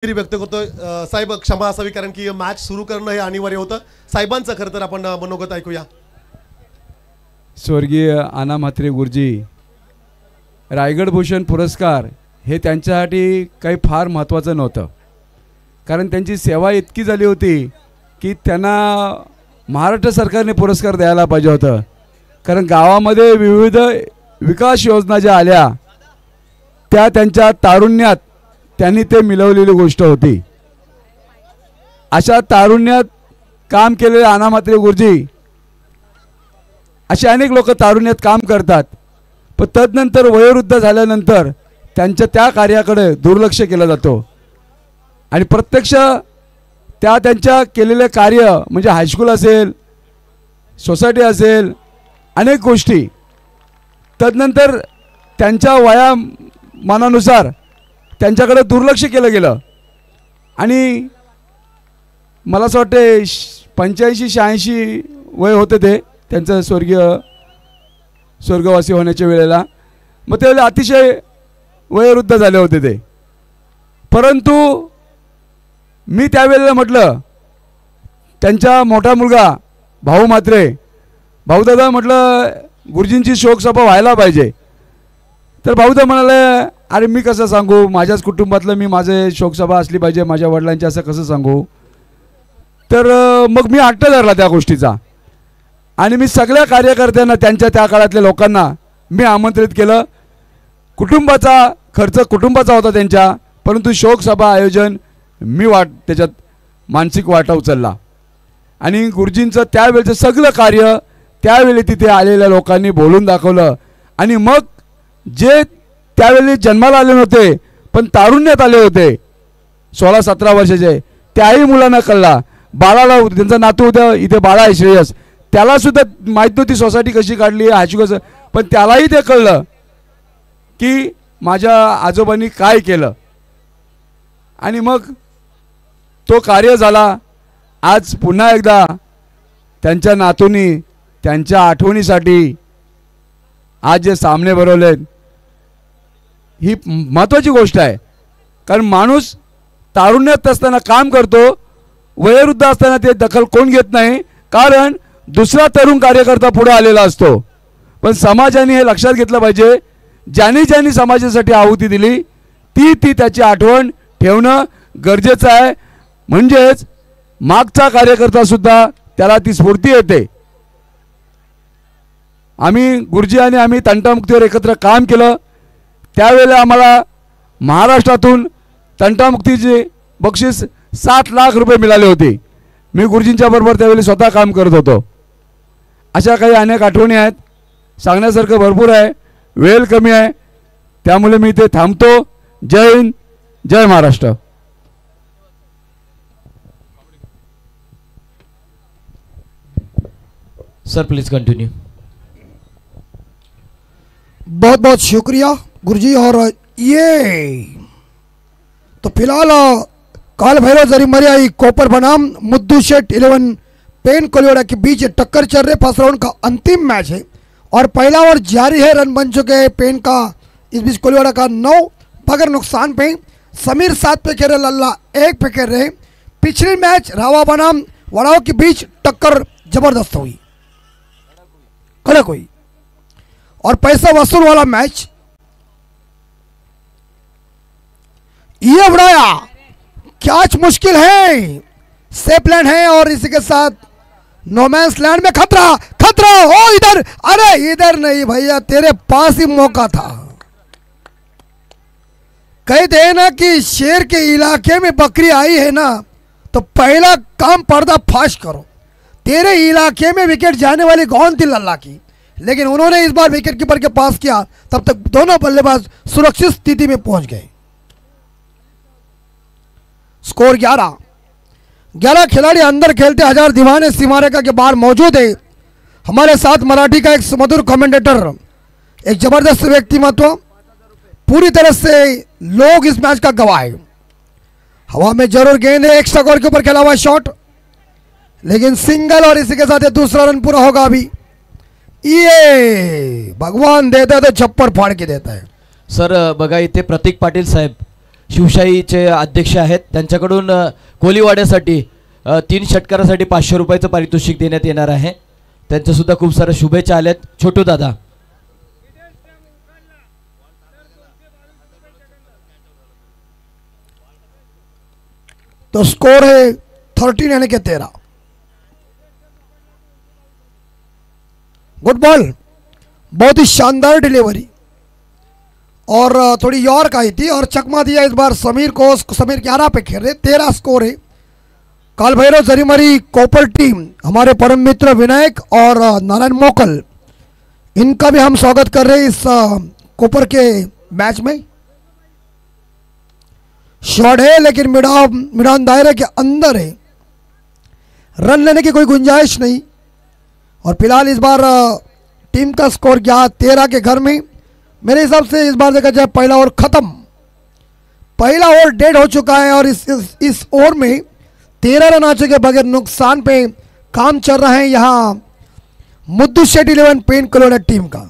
व्यक्त करतोय साहेब क्षमा असावी कारण की मॅच सुरू करणं हे अनिवार्य होतं. साहेबांचं खरं तर आपण मनोगत ऐकूया. स्वर्गीय आना म्हात्रे गुरुजी रायगड भूषण पुरस्कार हे त्यांच्यासाठी काही फार महत्त्वाचं नव्हतं, कारण त्यांची सेवा इतकी झाली होती की त्यांना महाराष्ट्र सरकारने पुरस्कार द्यायला पाहिजे होतं. कारण गावामध्ये विविध विकास योजना ज्या आल्या त्या त्यांच्या तारुण्यात त्यांनी ते मिळवलेली गोष्ट होती. अशा तारुण्यात काम केलेले आना म्हात्रे गुरुजी असे अनेक लोक तारुण्यात काम करतात, पण तदनंतर वयोवृद्ध झाल्यानंतर त्यांच्या त्या कार्याकडे दुर्लक्ष केलं जातो आणि प्रत्यक्ष त्यांच्या केलेले कार्य म्हणजे हायस्कूल असेल, सोसायटी असेल, अनेक गोष्टी तदनंतर त्यांच्या वयामानानुसार त्यांच्याकडे दुर्लक्ष केलं गेलं आणि मला असं वाटते 85-86 वय होते ते त्यांचं स्वर्गवासी होण्याच्या वेळेला. मग त्यावेळेला अतिशय वयोवृद्ध झाले होते ते. परंतु मी त्यावेळेला म्हटलं त्यांचा मोठा मुलगा भाऊ म्हात्रे, भाऊदादा म्हटलं गुरुजींची शोकसभा व्हायला पाहिजे. तर भाऊदा म्हणाले अरे मी कसं सांगू, माझ्याच कुटुंबातलं मी माझे शोकसभा असली पाहिजे, माझ्या वडिलांची असं कसं सांगू. तर मग मी हट्ट धरला त्या गोष्टीचा आणि मी सगळ्या कार्यकर्त्यांना त्यांच्या त्या काळातल्या लोकांना मी आमंत्रित केलं. कुटुंबाचा खर्च कुटुंबाचा होता त्यांच्या, परंतु शोकसभा आयोजन मी त्याच्यात मानसिक वाटा उचलला आणि गुरुजींचं त्यावेळेचं सगळं कार्य त्यावेळी तिथे आलेल्या लोकांनी बोलून दाखवलं. आणि मग जे त्यावेळी जन्माला आले नव्हते पण तारुण्यात आले होते 16-17 वर्षाचे, त्याही मुलांना कळला. बाळाला त्यांचा नातू होता इथे बाळा आहे श्रेयस, त्याला सुद्धा माहीत नव्हती सोसायटी कशी काढली हाची कसं, पण त्यालाही ते कळलं की माझ्या आजोबांनी काय केलं आणि मग तो कार्य झाला. आज पुन्हा एकदा त्यांच्या नातूंनी त्यांच्या आठवणीसाठी आज जे सामने भरवलेत ही महत्त्वाची गोष्ट आहे. कारण माणूस तारुण्यात असताना काम करतो, वयोवृद्ध असताना ते दखल कोण घेत नाही, कारण दुसरा तरुण कार्यकर्ता पुढे आलेला असतो. पण समाजाने हे लक्षात घेतलं पाहिजे, ज्यांनी समाजासाठी आहुती दिली ती त्याची आठवण ठेवणं गरजेचं आहे. म्हणजेच मागचा कार्यकर्ता सुद्धा त्याला ती स्फूर्ती येते. आम्ही गुरुजी आणि आम्ही तंटामुक्तीवर एकत्र काम केलं. त्यावेळेला आम्हाला महाराष्ट्रातून तंटामुक्तीचे बक्षीस 7 लाख रुपये मिळाले होते. मी गुरुजींच्या बरोबर त्यावेळी स्वतः काम करत होतो. अशा काही अनेक आठवणी आहेत, सांगण्यासारखं भरपूर आहे, वेळ कमी आहे, त्यामुळे मी इथे थांबतो. जय हिंद, जय महाराष्ट्र. Sir please continue. बहुत बहुत शुक्रिया गुरुजी. और ये तो फिलहाल काल भैरव जरीमरिया कोपर बनाम मुद्दू शेठ 11 पेन कोलिवाड़ा के बीच टक्कर चल रहे. फर्स्ट राउंड का अंतिम मैच है और पहला ओवर जारी है. रन बन चुके हैं पेन का इस बीच कोलिवाड़ा का 9 बगैर नुकसान पे. समीर 7 पे खेल रहे, लल्ला 1 पे खेल रहे. पिछले मैच रावा बनाम वड़ाओं के बीच टक्कर जबरदस्त हुई, कड़क हुई और पैसा वसूल वाला मैच. ये उड़ाया, कैच मुश्किल है, सेफ लैंड है और इसी के साथ नोमैंस लैंड में खतरा खतरा. ओ इधर, अरे इधर नहीं भैया, तेरे पास ही मौका था. कहते हैं ना कि शेर के इलाके में बकरी आई है ना तो पहला काम पर्दा फाश करो. तेरे इलाके में विकेट जाने वाली कौन थी लल्ला की, लेकिन उन्होंने इस बार विकेट कीपर के पास किया, तब तक दोनों बल्लेबाज सुरक्षित स्थिति में पहुंच गए. स्कोर 11 खिलाड़ी अंदर खेलते 1000 दीवाने सीमारेखा के बाहर मौजूद है. हमारे साथ मराठी का एक सुमधुर कमेंटेटर, एक जबरदस्त व्यक्तिमत्व, पूरी तरह से लोग इस मैच का गवाह है. हवा में जरूर गेंद है, एक्स्ट्रा कवर के ऊपर खेला हुआ शॉट, लेकिन सिंगल और इसी के साथ ये दूसरा रन पूरा होगा. अभी ये भगवान देता है तो छप्पर फाड़ के देता है. सर बघा इथे प्रतीक पाटील साहेब शिवशाहीचे अध्यक्ष आहेत, त्यांच्याकडून कोलीवाड्यासाठी 3 षटकारासाठी 500 रुपयाचं पारितोषिक देण्यात येणार आहे. त्यांच्यासुद्धा खूप साऱ्या शुभेच्छा आल्यात. छोटू दादा, तो स्कोर है 13 यानी कि 13. गुड बॉल, बहुत ही शानदार डिलीवरी और थोड़ी यॉर्क आई थी और चकमा दिया इस बार समीर को. समीर 11 पे खेल रहे. 13 स्कोर है. काल भैरव जरीमरी कोपर टीम, हमारे परम मित्र विनायक और नारायण मोकल, इनका भी हम स्वागत कर रहे हैं इस कोपर के मैच में. शॉट है लेकिन मिडान दायरे के अंदर है, रन लेने की कोई गुंजाइश नहीं. और फिलहाल इस बार टीम का स्कोर गया 13 के घर में. मेरे हिसाब से इस बार देखा जाए पहला ओवर खत्म, पहला ओवर डेड हो चुका है और इस ओवर में 13 रन आ चुके बगैर नुकसान पे काम चल रहा है यहाँ मुद्दुशेट 11 पेन कलोडा टीम का.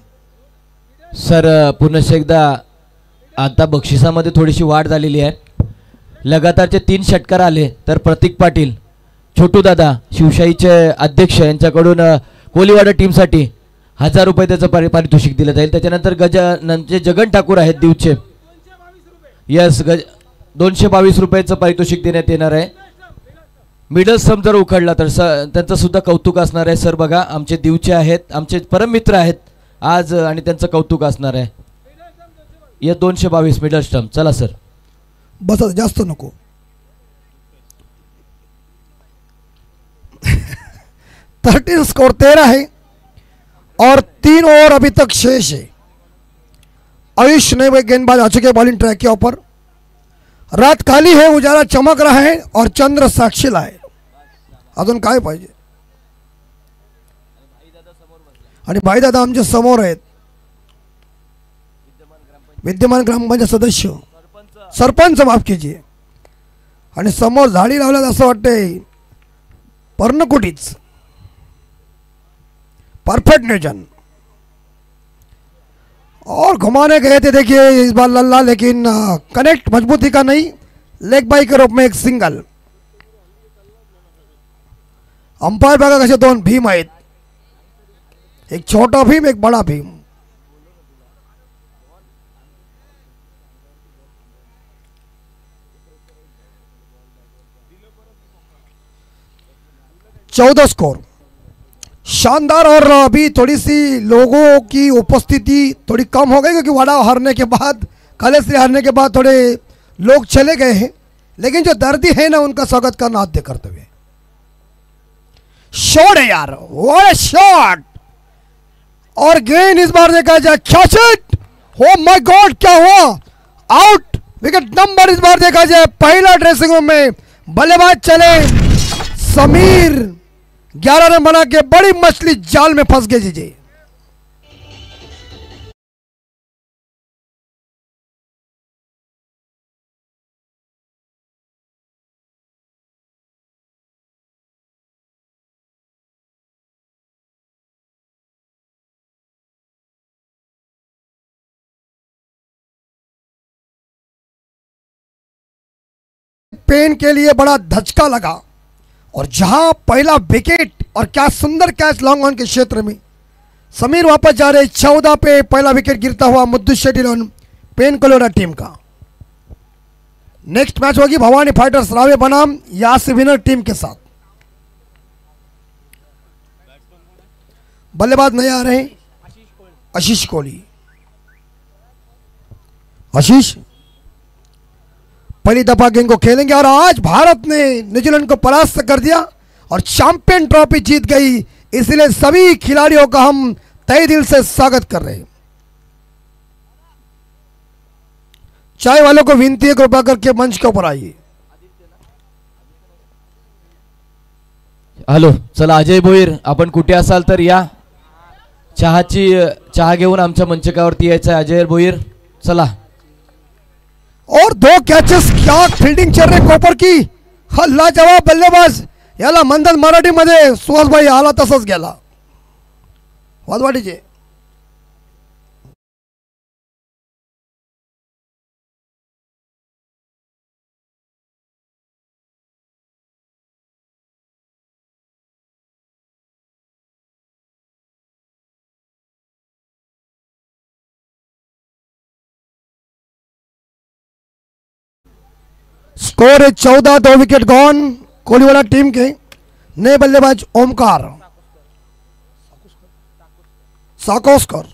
सर पुन्हा एकदा आता बक्षिसामध्ये थोडीशी वाढ झालेली आहे. लगातारचे 3 षटकार आले तर प्रतीक पाटील, छोटू दादा, शिवशाहीचे अध्यक्ष यांच्याकडून कोलीवाडा टीमसाठी 1000 रुपये त्याचं पारितोषिक दिलं जाईल. त्याच्यानंतर जे जगन ठाकूर आहेत दिवचे, यस 222 रुपयाचं पारितोषिक देण्यात येणार आहे. मिडल स्टंप जर उखडला तर त्यांचं सुद्धा कौतुक असणार आहे. सर बघा, आमचे दिवचे आहेत, आमचे परम मित्र आहेत आज आणि त्यांचं कौतुक असणार आहे. या 222 मिडल स्टंप. चला सर, बस जास्त नको. 13 स्कोर 13 है और 3 ओवर अभी तक शेष है. आयुष नए गेंदबाज आ चुके बॉलिंग ट्रैक के ऊपर. रात खाली है, उजाला चमक रहा है और चंद्र साक्षीला आहे. अजून काय पाहिजे. आणि भाई दादा आमच्या समोर आहेत, विद्यमान ग्रामपंचायत सदस्य, सरपंच माफ कीजिए. आणि समोर झाडी लावल्यात असं वाटतंय पर्णकुटीच. परफेक्ट नियोजन और घुमाने गए थे. देखिए इस बार लल्ला, लेकिन कनेक्ट मजबूती का नहीं, लेग बाई के रूप में एक सिंगल. अंपायर बघा कसे 2 भीम आहेत, एक छोटा भीम एक बड़ा भीम. चौदह स्कोर शानदार. और अभी थोड़ी सी लोगों की उपस्थिति थोड़ी कम हो गई क्योंकि वाड़ा हारने के बाद, कलेश्री हारने के बाद थोड़े लोग चले गए हैं, लेकिन जो दर्दी है ना उनका स्वागत करना आद्य कर्तव्य. शॉट है यार, व्हाट शॉट. और गेंद इस बार देखा जाए कैच इट. हो माय गॉड, क्या हुआ. आउट. विकेट नंबर इस बार देखा जाए पहला ड्रेसिंग रूम में बल्लेबाज चले समीर, 11 रन बना के बड़ी मछली जाल में फंस गए. जी पेन के लिए बड़ा धचका लगा और जहां पहला विकेट और क्या सुंदर कैच लॉन्ग ऑन के क्षेत्र में. समीर वापस जा रहे. 14 पे पहला विकेट गिरता हुआ मुद्दुशेट 11 पेन कलोडा टीम का. नेक्स्ट मैच होगी भवानी फाइटर्स रावे बनाम यास विनर टीम के साथ. बल्लेबाज नहीं आ रहे, आशीष कोहली. आशीष पहली दफा गेंद को खेलेंगे और आज भारत ने न्यूजीलैंड को परास्त कर दिया और चैंपियन ट्रॉफी जीत गई. इसलिए सभी खिलाड़ियों का हम तहे दिल से स्वागत कर रहे हैं. चाय वालों को विनती है कृपया करके मंच के ऊपर आइए. हॅलो, चला अजय भोईर, आपण कुठे असाल तर या. चहा घेऊन आमच्या मंचकावरती यायचं आहे. अजय भोईर चला. और 2 कैचेस, क्या फील्डिंग चल रही कोपर की. हल्ला जवाब बल्लेबाज याला मंदन मराठीमध्ये सुहासभाई आला तसंच गेला. वादवाडीचे स्कोर है 14, 2 विकेट गॉन कोलीवाला टीम के। नए बल्लेबाज ओमकार साकोस्कर।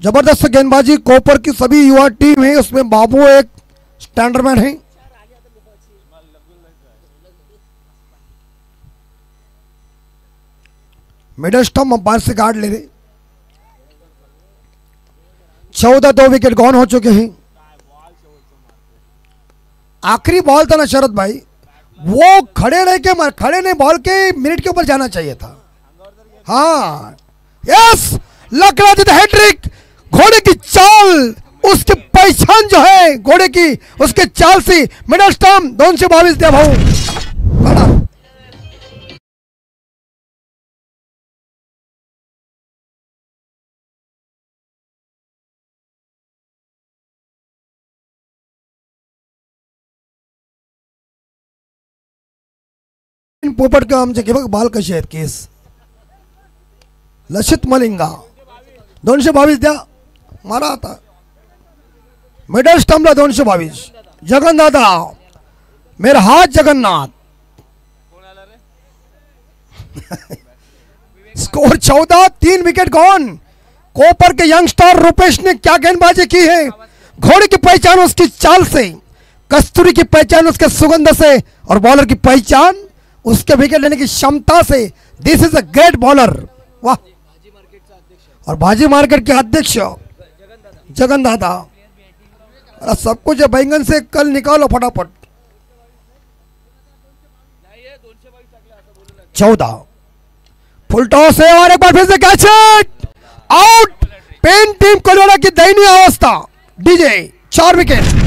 जबरदस्त गेंदबाजी कोपर की सभी युवा टीम है, उसमें बाबू एक स्टैंडरमैन है। मिडल स्टंप अंपायर से गार्ड ले रहे। 14, 2 विकेट गॉन हो चुके हैं। आखिरी बॉल था ना शरद भाई, वो खड़े रह के खड़े नहीं बॉल के मिनट के ऊपर जाना चाहिए था। हाँ यस, लखराज हैट्रिक। घोड़े की चाल, उसकी पहचान जो है घोड़े की, उसके चाल से मिडल स्टंप 222 दिया भाऊ। बड़ा पोपट का आमचे बघ बाल कसे आहेत केस। लसित मलिंगा 222 द्या, मारा आता। मिडल स्टंपला 222। जगन्नाथा, मेरा हाथ Jagannath. Score 14, 3 wicket gone. Kopar के यंगस्टर रुपेश ने क्या गेंदबाजी की है। घोड़े की पहचान उसकी चाल से, कस्तूरी की पहचान उसके सुगंध से, और बॉलर की पहचान उसके विकेट लेने की क्षमता से। This is a great bowler. वाह। और भाजी मार्केट के अध्यक्ष जगन्नाथा, सब कुछ बैंगन से कल निकालो फटाफट। 14 फुल टॉस है और एक बार फिर से कैच आउट। पेन टीम कोलकाता की दयनीय अवस्था। DJ 4 wicket.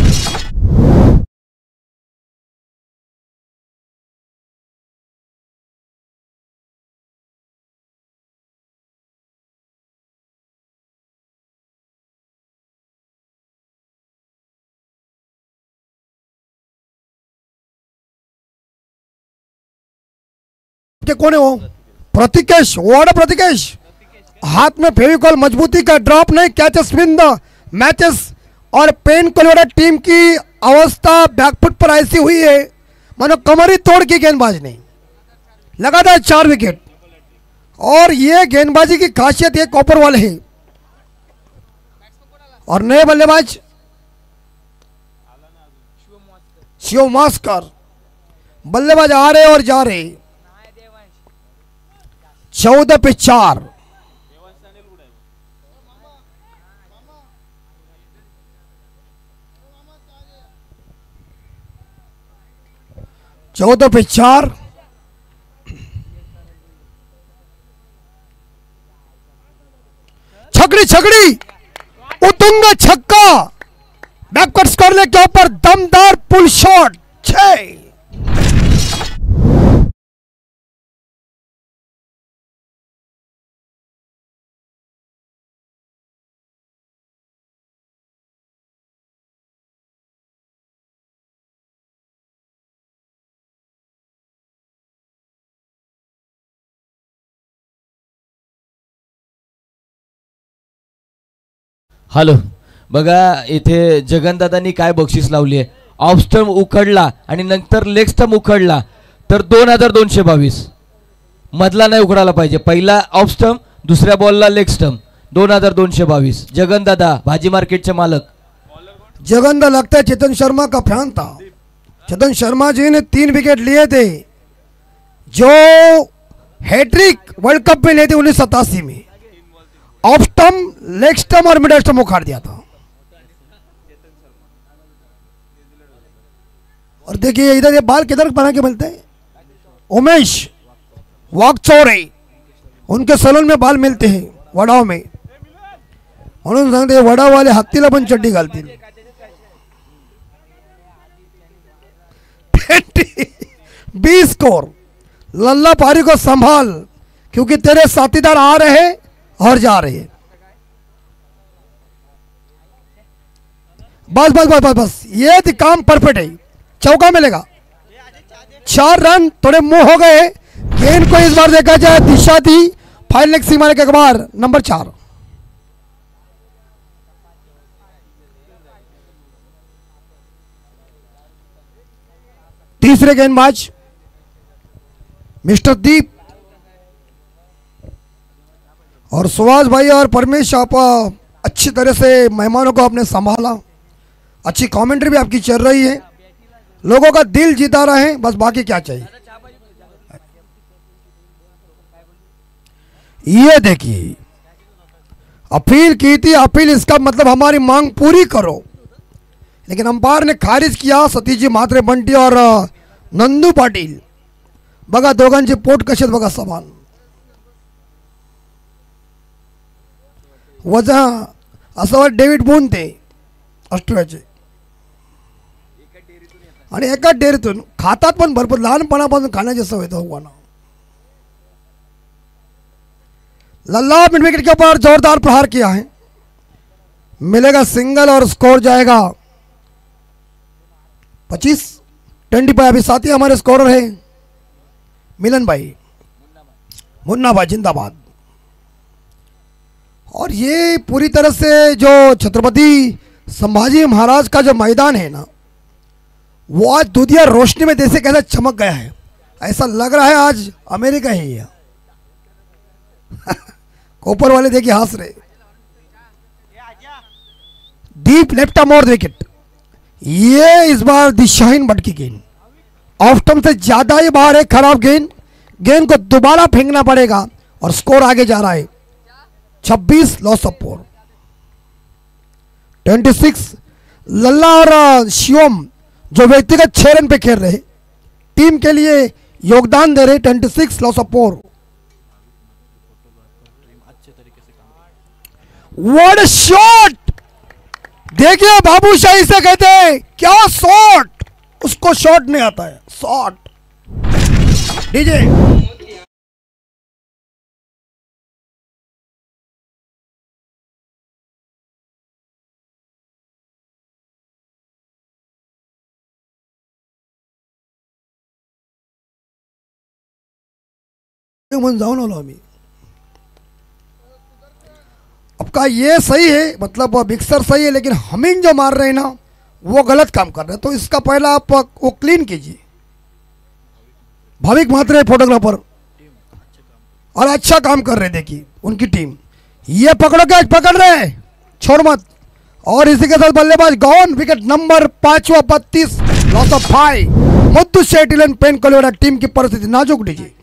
कौन है वो? प्रतिकेश। वाड़ा प्रतिकेश, हाथ में फेविकॉल, मजबूती का ड्रॉप नहीं, कैचेस विन द मैचेस। और पेन कोलकाता टीम की अवस्था बैकफुट पर ऐसी हुई है मानो कमरी तोड़ की गेंदबाज नहीं। लगातार 4 विकेट, और ये गेंदबाजी की खासियत ये कॉपर वाले हैं। और नए बल्लेबाज शिव मास्कर, बल्लेबाज आ रहे और जा रहे। 14 पे 4। चौदह पे 4। छकड़ी छकड़ी, उतुंग छक्का, बैकवर्ड करने के ऊपर दमदार पुल शॉट। 6। हॅलो, बघा इथे जगनदादांनी काय बक्षीस लावली आहे। ऑफ स्टंप उखडला आणि नंतर लेग स्टंप उखडला तर 2222। मधला नाही उखडायला पाहिजे, पहिला ऑफ स्टंप, दुसऱ्या बॉलला लेग स्टंप। 2222। जगनदादा भाजी मार्केटचे मालक। जगनदा लगता है चेतन शर्मा का फैन था। चेतन शर्मा जी ने 3 विकेट लिए थे जो हैट्रिक वर्ल्ड कप में लिए थे 1987 में। ऑफ स्टंप, लेग स्टंप और मिडल स्टंप उखाड़ दिया था। और देखिए इधर ये बाल किधर बना के मिलते हैं। उमेश वागचौरे, उनके सलून में बाल मिलते हैं वडाव में, म्हणून सांगते वडाव वाले हत्तीला पण चड्डी घालतील। 20 स्कोर। लल्ला पारी को संभाल, क्योंकि तेरे साथीदार आ रहे हैं और जा रहे हैं। बस बस बस बस बस, ये तो काम परफेक्ट है। चौका मिलेगा। 4 रन थोड़े मुंह हो गए। गेंद को इस बार देखा जाए दिशा दी फाइल लेग सीमा के अखबार नंबर 4। तीसरे गेंदबाज मिस्टर दीप और सुभाष भाई और परमेश, आप अच्छी तरह से मेहमानों को आपने संभाला, अच्छी कमेंट्री भी आपकी चल रही है, लोगों का दिल जीता रहे हैं, बस बाकी क्या चाहिए। ये देखिए अपील की थी, अपील इसका मतलब हमारी मांग पूरी करो, लेकिन अंपायर ने खारिज किया। सतीश जी म्हात्रे बंटी और नंदू पाटील बघा दोघांचे पोट कसे आहेत बघा समान. वजा असं वाट डेव्हिड बून ते ऑस्ट्रेलियाचे आणि एकाच डेअरीतून खातात पण भरपूर लहानपणापासून खाण्याची सवय दोघांना. लल्ला मिड विकेट के ऊपर जोरदार प्रहार किया है, मिलेगा सिंगल और स्कोर जाएगा 25 25। अभी साथी हमारे स्कोरर है मिलन भाई, मुन्ना भाई जिंदाबाद। और ये पूरी तरह से जो छत्रपति संभाजी महाराज का जो मैदान है ना, वो आज दूधिया रोशनी में जैसे कैसा चमक गया है, ऐसा लग रहा है आज अमेरिका ही है। कोपर वाले देखिए हंस रहे। डीप लेफ्ट आर्म विकेट, ये इस बार दिशाहीन बट की गेंद ऑफ स्टंप से ज्यादा ही बाहर है, खराब गेंद, गेंद को दोबारा फेंकना पड़ेगा और स्कोर आगे जा रहा है 26 लॉस ऑफ 4 26। लल्ला और शिवम जो व्यक्तिगत 6 रन पे खेल रहे, टीम के लिए योगदान दे रहे, 26 loss of 4। What a shot, देखिए बाबूशाही से कहते हैं क्या शॉट, उसको शॉट नहीं आता है, शॉट। डीजे म्हणून जाऊन आलो आम्ही। अब का ये सही है, मतलब मिक्सर सही है, लेकिन हमिंग जो मार रहे हैं ना वो गलत काम कर रहे हैं, तो इसका पहला आप वो क्लीन कीजिए। भाविक म्हात्रे फोटोग्राफर और अच्छा काम कर रहे, देखिए उनकी टीम। ये पकड़ो, क्या पकड़ रहे हैं, छोड़ मत। और इसी के साथ बल्लेबाज गौन, विकेट नंबर 5वां 32 लॉस ऑफ 5। मुद्दू शेट इलेवन पेन कोलिवाड़ा टीम की परिस्थिति नाजुक। डीजे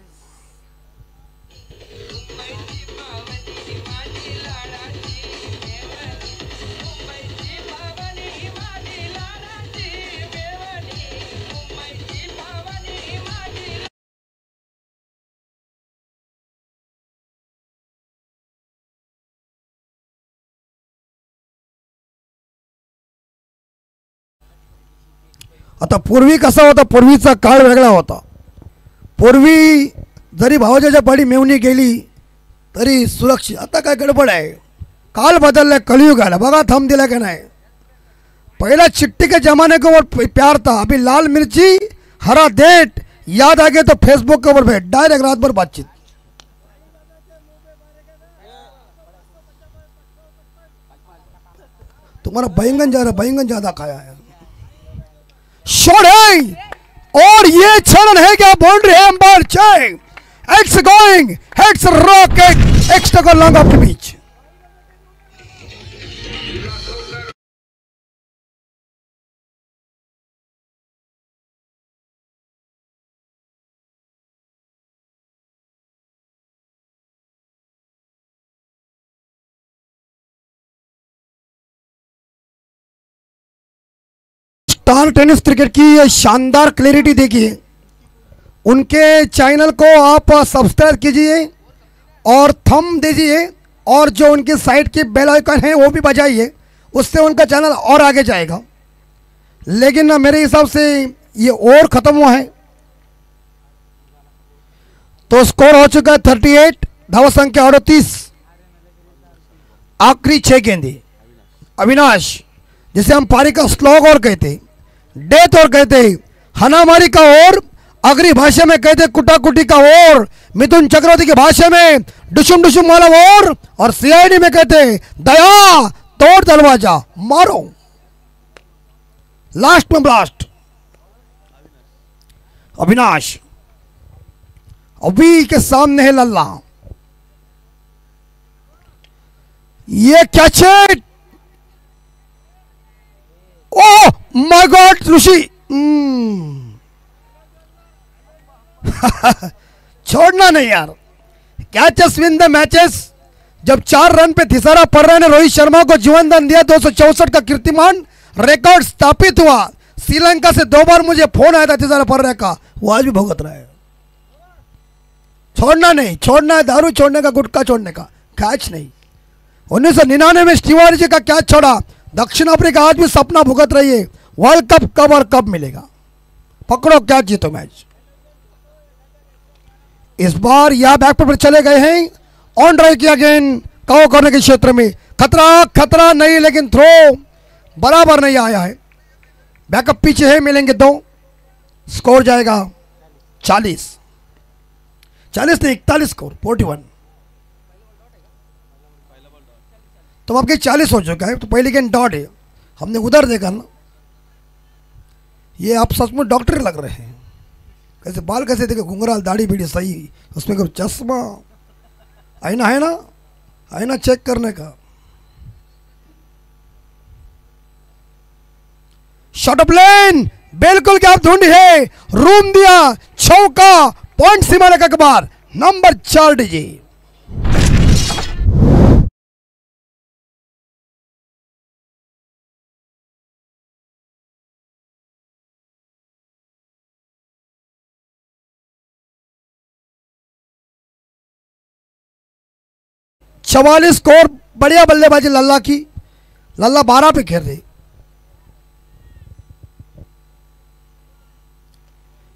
आता पूर्वी कसा होता, पूर्वीचा काळ वेगळा होता। पूर्वी जरी भावाच्या पाठी मेवणी गेली तरी सुरक्षित, आता काय गडबड आहे, काल बदललाय, कलयुग आला बघा, थंब दिला का नाही। पहला चिट्ठी के जमाने के ऊपर प्यार था, अभी लाल मिर्ची हरा डेट याद आ गए तो फेसबुक के ऊपर भेट, डायरेक्ट रात भर बातचीत। तुम्हारा बैंगन जा रहा, बैंगन ज्यादा खाया है। शॉट है और ये 6 रन है, क्या बाउंड्री है, अंपायर चेक, एक्स गोइंग, हेड्स रॉकेट, एक्स्ट्रा को लॉन्ग ऑफ द बीच। स्टार टेनिस क्रिकेट की ये शानदार क्लैरिटी देखिए, उनके चैनल को आप सब्सक्राइब कीजिए और थंब दीजिए, और जो उनकी साइट की बेल आइकन है वो भी बजाइए, उससे उनका चैनल और आगे जाएगा। लेकिन मेरे हिसाब से ये ओवर खत्म हुआ है, तो स्कोर हो चुका है 38, धावा संख्या 38। आखिरी 6 गेंदे। अविनाश, जिसे हम पारी का स्लॉग और कहते, डेथ और कहते, हनामारी का और, अगरी भाषा में कहते कुटाकुटी का और, मिथुन चक्रवर्ती की भाषा में डुशुम डुशुम वाला और सीआईडी में कहते दया तोड़ दरवाजा मारो। लास्ट में ब्लास्ट, अविनाश, अभी के सामने है लल्ला, ये कैच है। ओह माय गॉड ऋषि, छोड़ना नहीं यार, कैचेस विन द मैचेस। जब 4 रन पे थिसारा पर्रा ने रोहित शर्मा को जीवन दान दिया, 264 का कीर्तिमान रिकॉर्ड स्थापित हुआ। श्रीलंका से 2 बार मुझे फोन आया था थिसारा पर्रा का, वो आज भी भुगत रहा है। छोड़ना नहीं, छोड़ना है दारू छोड़ने का, गुटखा छोड़ने का, कैच नहीं। 1999 में स्टीव जी का कैच छोड़ा। दक्षिण अफ्रीका आज भी सपना भुगत रही है, वर्ल्ड कप कब और कब मिलेगा। पकड़ो कैच, जीतो मैच। इस बार यह बैकफुट पर चले गए हैं, ऑन ड्राइव किया गेंद कवर करने के क्षेत्र में, खतरा खतरा नहीं, लेकिन थ्रो बराबर नहीं आया है। बैकअप पीछे है, मिलेंगे 2, स्कोर जाएगा 40 नहीं 41 स्कोर 41। तो आपके 40 हो चुका है, तो पहली गेंद डॉट है। हमने उधर देखा ना, ये आप सचमुच डॉक्टर लग रहे हैं। कैसे बाल कैसे देखे, घुंघराल, दाढ़ी बीड़ी सही, उसमें कब चश्मा, आईना है ना, आईना चेक करने का। शॉट ऑफ लेन, बिल्कुल क्या ढूंढी है, रूम दिया, चौका, पॉइंट सीमा रेखा के बाहर, नंबर 4 डीजी। चवालीस स्कोर, बढ़िया बल्लेबाजी लल्ला की। लल्ला 12 पे खेल रही।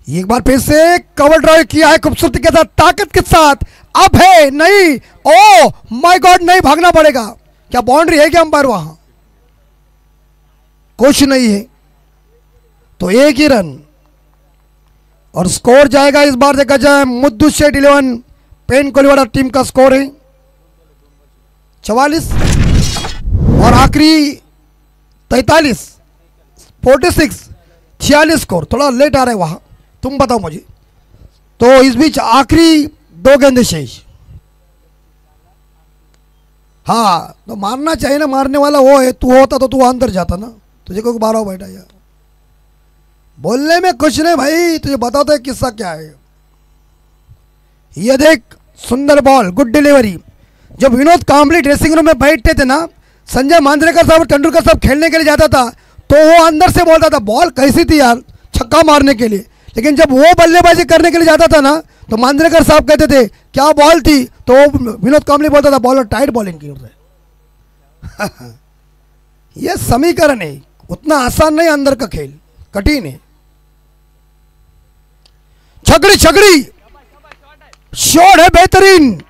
एक बार फिर से कवर ड्राइव किया है खूबसूरती के साथ, ताकत के साथ। अब है नहीं, ओ माय गॉड, नहीं भागना पड़ेगा। क्या बाउंड्री है क्या अंपायर वहां? कुछ नहीं है, तो 1 ही रन और स्कोर जाएगा। इस बार देखा जाए मुद्दू शेट 11 पेन कोलीवाड़ा टीम का स्कोर है 44 और आखिरी 43 46 46 स्कोर। थोड़ा लेट आ रहा है वहां, तुम बताओ मुझे। तो इस बीच आखिरी 2 गेंदें शेष। हाँ तो मारना चाहिए ना, मारने वाला वो है, तू होता तो तू अंदर जाता ना, तुझे कोई 12 बैठा यार। बोलने में कुछ नहीं भाई, तुझे बताता है किस्सा क्या है। ये देख, सुंदर बॉल, गुड डिलीवरी। जब विनोद कांबली ड्रेसिंग रूम में बैठते थे ना, संजय मांजरेकर साहब और तेंदुलकर साहब खेलने के लिए जाता था, तो वो अंदर से बोलता था बॉल कैसी थी यार, छक्का मारने के लिए। लेकिन जब वो बल्लेबाजी करने के लिए जाता था ना, तो मांजरेकर साहब कहते थे क्या बॉल थी, तो विनोद कांबली बोलता था बॉलर टाइट बॉलिंग की रहे। ये समीकरण है, उतना आसान नहीं अंदर का खेल, कठिन है। छगड़ी छगड़ी शॉट है बेहतरीन,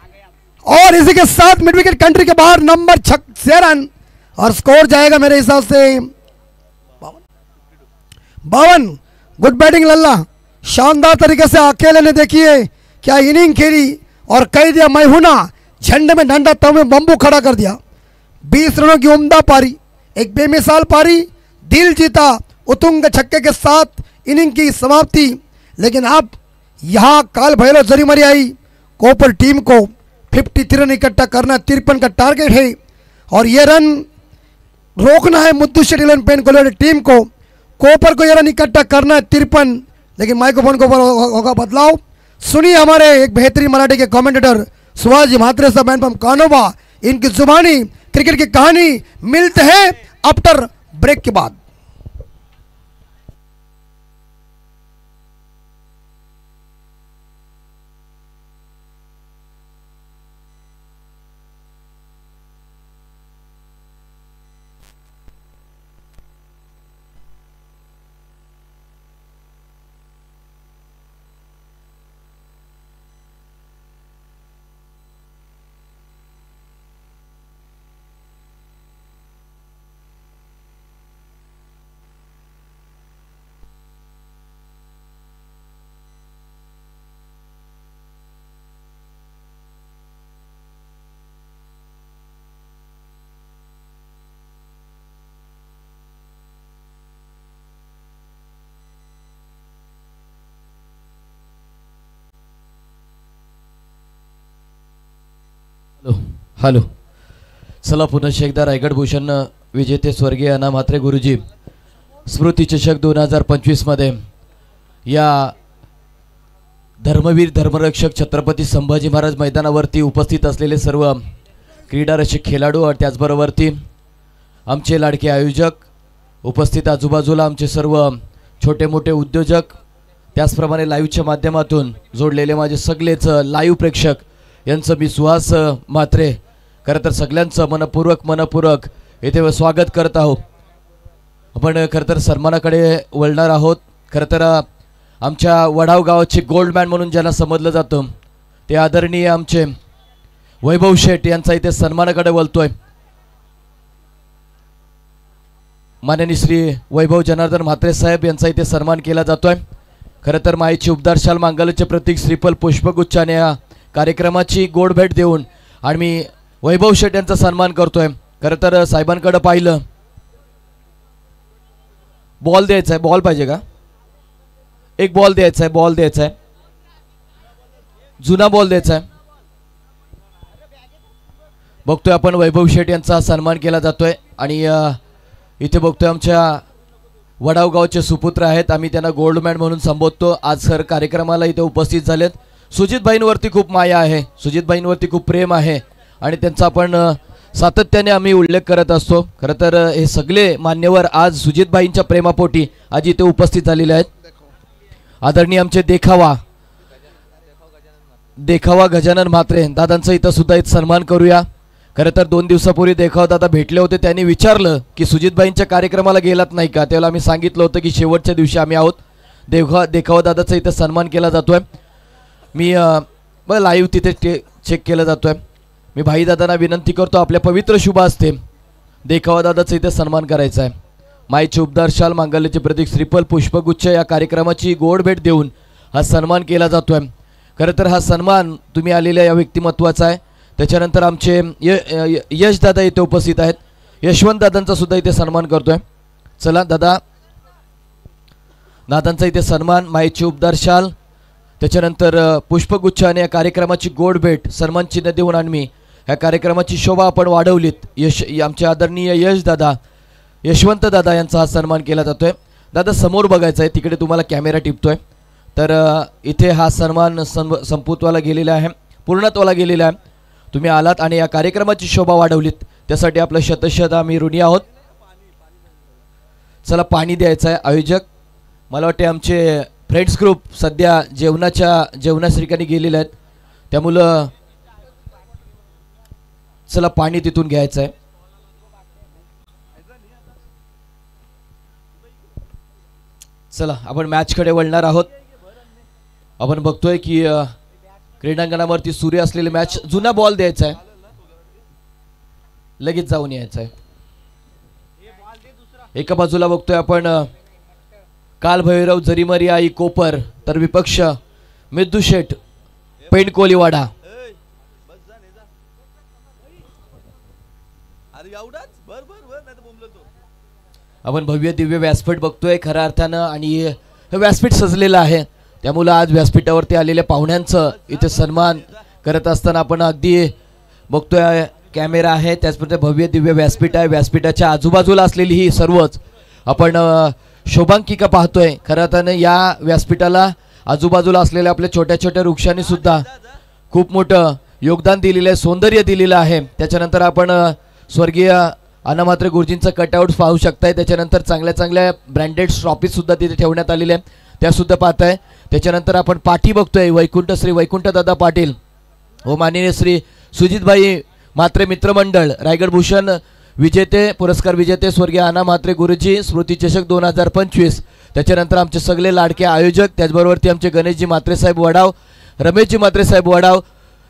और इसी के साथ मिड विकेट कंट्री के बाहर नंबर 6 रन और स्कोर जाएगा मेरे हिसाब से 52। गुड बैटिंग लल्ला, शानदार तरीके से अकेले ने देखी है क्या इनिंग खेली और कह दिया मैं हूं ना, झंडे में डंडा तब में बंबू खड़ा कर दिया। 20 रनों की उम्दा पारी, एक बेमिसाल पारी, दिल जीता उतुंग छक्के के साथ इनिंग की समाप्ति। लेकिन अब यहां काल भैरव जरीमरी आई कोपर टीम को 53 रन इकट्ठा करना 53 का टारगेट है, और ये रन रोकना है मुद्दू शेट 11 पेन कोलीवाड़ा टीम को। कोपर को ये रन इकट्ठा करना है 53, लेकिन माइक्रोफोन के ऊपर होगा बदलाव। सुनिए हमारे एक बेहतरीन मराठी के कमेंटेटर सुभाष जी म्हात्रे साहब, मैन फ्रॉम कानोबा, इनकी जुबानी क्रिकेट की कहानी। मिलते हैं आफ्टर ब्रेक के बाद। हॅलो. चला पुन्हा एकदा रायगड भूषण विजेते स्वर्गीय अण्णा म्हात्रे गुरुजी स्मृती चषक 2025 मध्ये या धर्मवीर धर्मरक्षक छत्रपती संभाजी महाराज मैदानावरती उपस्थित असलेले सर्व क्रीडा रसिक खेळाडू आणि त्याचबरोबरती आमचे लाडके आयोजक, उपस्थित आजूबाजूला आमचे सर्व छोटे मोठे उद्योजक, त्याचप्रमाणे लाईव्हच्या माध्यमातून जोडलेले माझे सगळेच लाईव्ह प्रेक्षक यांचं मी सुहास म्हात्रे खरं तर सगळ्यांचं मनपूर्वक येथे स्वागत करत आहोत. आपण खरं तर सन्मानाकडे वळणार आहोत. खरं तर आमच्या वडाव गावाचे गोल्डमॅन म्हणून ज्यांना समजलं जातं ते आदरणीय आमचे वैभव शेठ यांचा इथे सन्मानाकडे वळतोय. माननीय श्री वैभव जनार्दन म्हात्रे साहेब यांचा इथे सन्मान केला जातोय. खरं तर माईची उबदार शाल मांगल्याचे प्रतीक श्रीफल पुष्पगुच्छाने या कार्यक्रमाची गोड भेट देऊन आणि मी वैभव शेठ यांचा सन्मान करतोय. खरं तर साहेबांकडे पाहिलं, बॉल द्यायचा आहे, बॉल पाहिजे का? एक बॉल द्यायचा आहे, बॉल द्यायचा आहे, जुना बॉल द्यायचा आहे. बघतोय आपण वैभव शेठ यांचा सन्मान केला जातोय आणि इथे बघतोय आमच्या वडाव गावचे सुपुत्र आहेत, आम्ही त्यांना गोल्डमॅन म्हणून संबोधतो. आज सर कार्यक्रमाला इथे उपस्थित झालेत. सुजितबाईंवरती खूप माया आहे, सुजितबाईंवरती खूप प्रेम आहे आणि त्यांचा आपण सातत्याने आम्ही उल्लेख करत असतो. खरं तर हे सगळे मान्यवर आज सुजितबाईंच्या प्रेमापोटी आज इथे उपस्थित झालेले आहेत. आदरणीय आमचे देखावा गजानन म्हात्रे दादांचा इथं सुद्धा एक सन्मान करूया. खरं तर 2 दिवसापूर्वी देखावा दादा भेटले होते. त्यांनी विचारलं की सुजितबाईंच्या कार्यक्रमाला गेलात नाही का? त्यावेळेला आम्ही सांगितलं होतं की शेवटच्या दिवशी आम्ही आहोत. देखावा दादाचा इथं सन्मान केला जातोय. मी लाईव्ह तिथे चेक केला जातोय. मी भाई दादांना विनंती करतो आपल्या पवित्र शुभ हस्ते देखावा दादाचा इथे सन्मान करायचा आहे. माईचे उबदार शाल मांगल्याचे प्रतीक श्रीफल पुष्पगुच्छ या कार्यक्रमाची गोड भेट देऊन हा सन्मान केला जातोय. खरं तर हा सन्मान तुम्ही आलेल्या या व्यक्तिमत्वाचा आहे. त्याच्यानंतर आमचे यश दादा इथे उपस्थित आहेत. यशवंत दादांचा सुद्धा इथे सन्मान करतोय. चला दादांचा इथे सन्मान, माईची उबदार शाल, त्याच्यानंतर पुष्पगुच्छ आणि या कार्यक्रमाची गोड भेट सन्मान चिन्ह देऊन आणि मी ह्या कार्यक्रमाची शोभा आपण वाढवलीत. आमचे आदरणीय यशवंत दादा यांचा हा सन्मान केला जातोय. दादा समोर बघायचं आहे, तिकडे तुम्हाला कॅमेरा टिपतोय. तर इथे हा सन्मान संपूत्वाला गेलेला आहे, पूर्णत्वाला गेलेला आहे. तुम्ही आलात आणि या कार्यक्रमाची शोभा वाढवलीत, त्यासाठी आपलं शतशत आम्ही ऋणी आहोत. चला पाणी द्यायचं आहे. आयोजक मला वाटते आमचे फ्रेंड्स ग्रुप सध्या जेवणाच्या ठिकाणी गेलेले आहेत, त्यामुळं चला पाणी तिथून घ्यायचं आहे. चला आपण मॅचकडे वळणार आहोत. आपण बघतोय की क्रीडांगणावरती सूर्य असलेली मॅच. जुना बॉल द्यायचा आहे, लगेच जाऊन यायचं आहे. एका बाजूला बघतोय आपण काल भैरव जरीमरी आई कोपर, तर विपक्ष मिद्दू शेठ पेंड कोलीवाडा. आपण भव्य दिव्य व्यासपीठ बघतोय खऱ्या अर्थानं आणि हे व्यासपीठ सजलेलं आहे, त्यामुळे आज व्यासपीठावरती आलेल्या पाहुण्यांचं इथे सन्मान करत असताना आपण अगदी बघतोय कॅमेरा आहे, त्याचप्रमाणे भव्य दिव्य व्यासपीठ आहे. व्यासपीठाच्या आजूबाजूला असलेली ही सर्वच आपण शोभांकिका पाहतोय. खरं अर्थानं या व्यासपीठाला आजूबाजूला असलेल्या आपल्या छोट्या छोट्या वृक्षांनी सुद्धा खूप मोठं योगदान दिलेलं आहे, सौंदर्य दिलेलं आहे. त्याच्यानंतर आपण स्वर्गीय अण्णा म्हात्रे गुरुजींचं कटआउट पाहू शकताय. त्याच्यानंतर चांगल्या ब्रँडेड ट्रॉफी सुद्धा तिथे ठेवण्यात आलेल्या आहेत, त्या सुद्धा पाहताय. त्याच्यानंतर आपण पाठी बघतोय श्री वैकुंठ दादा पाटील व माननीय श्री सुजितबाई म्हात्रे मित्रमंडळ रायगड भूषण विजेते पुरस्कार विजेते स्वर्गीय अण्णा म्हात्रे गुरुजी स्मृती चषक 2025. त्याच्यानंतर आमचे सगळे लाडके आयोजक, त्याचबरोबर आमचे गणेशजी म्हात्रे साहेब वडाव, रमेशजी म्हात्रे साहेब वडाव,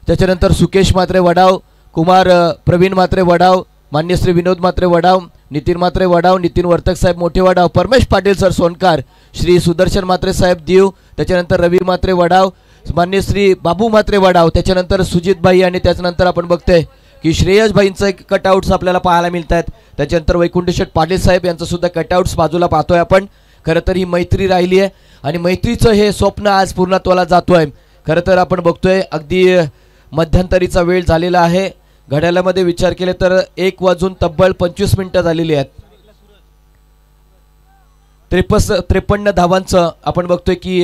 त्याच्यानंतर सुकेश म्हात्रे वडाव, कुमार प्रवीण म्हात्रे वडाव, मान्य श्री विनोद म्हात्रे वडाव, नितीन म्हात्रे वडाव, नितीन वर्तक साहेब मोठे वडाव, परमेश पाटील सर सोनकार, श्री सुदर्शन म्हात्रे साहेब दीव, त्याच्यानंतर रवी म्हात्रे वडाव, मान्य श्री बाबू म्हात्रे वडाव, त्याच्यानंतर सुजितबाई आणि त्याच्यानंतर आपण बघतोय की श्रेयसबाईंचं एक कटआउट्स आपल्याला पाहायला मिळत आहेत. त्याच्यानंतर वैकुंठ शेठ पाटील साहेब यांचं सुद्धा कटआउट्स बाजूला पाहतोय आपण. खरं तर ही मैत्री राहिली आहे आणि मैत्रीचं हे स्वप्न आज पूर्णत्वाला जातोय. खरं तर आपण बघतोय अगदी मध्यंतरीचा वेळ झालेला आहे. घड्याळामध्ये विचार केले तर 1 वाजून तब्बल 25 मिनिटं झालेली आहेत. 53 धावांचं आपण बघतोय की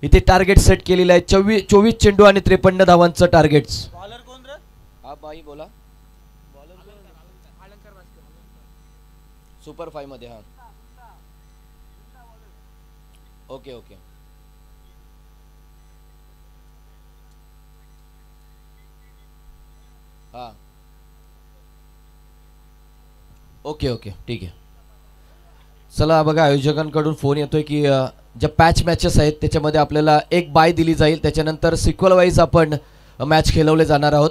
इथे टार्गेट सेट केलेलं आहे. 24 चेंडू आणि 53 धावांचं टार्गेट. बोला सुपर 5 मध्ये. हा ओके ओके. हा ओके ओके ठीक आहे. चला बघा आयोजकांकडून फोन येतोय की ज्या पॅच मॅचेस आहेत त्याच्यामध्ये आपल्याला एक बाय दिली जाईल. त्याच्यानंतर सिक्वल वाईज आपण मॅच खेळवले जाणार आहोत.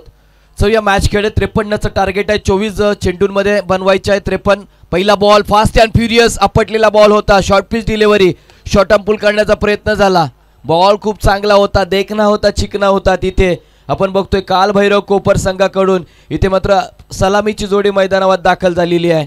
सो या मॅच खेळ 53चं टार्गेट आहे. 24 चेंडूंमध्ये बनवायचे आहे 53. पहिला बॉल फास्ट अँड फ्युरियस आपटलेला बॉल होता. शॉर्ट पिच डिलिव्हरी शॉर्ट अंपुल करण्याचा प्रयत्न झाला. बॉल खूप चांगला होता, देखना होता, चिकना होता. तिथे आपण बघतोय कालभैरव कोपर संघाकडून इथे मात्र सलामीची जोडी मैदानावर दाखल झालेली आहे.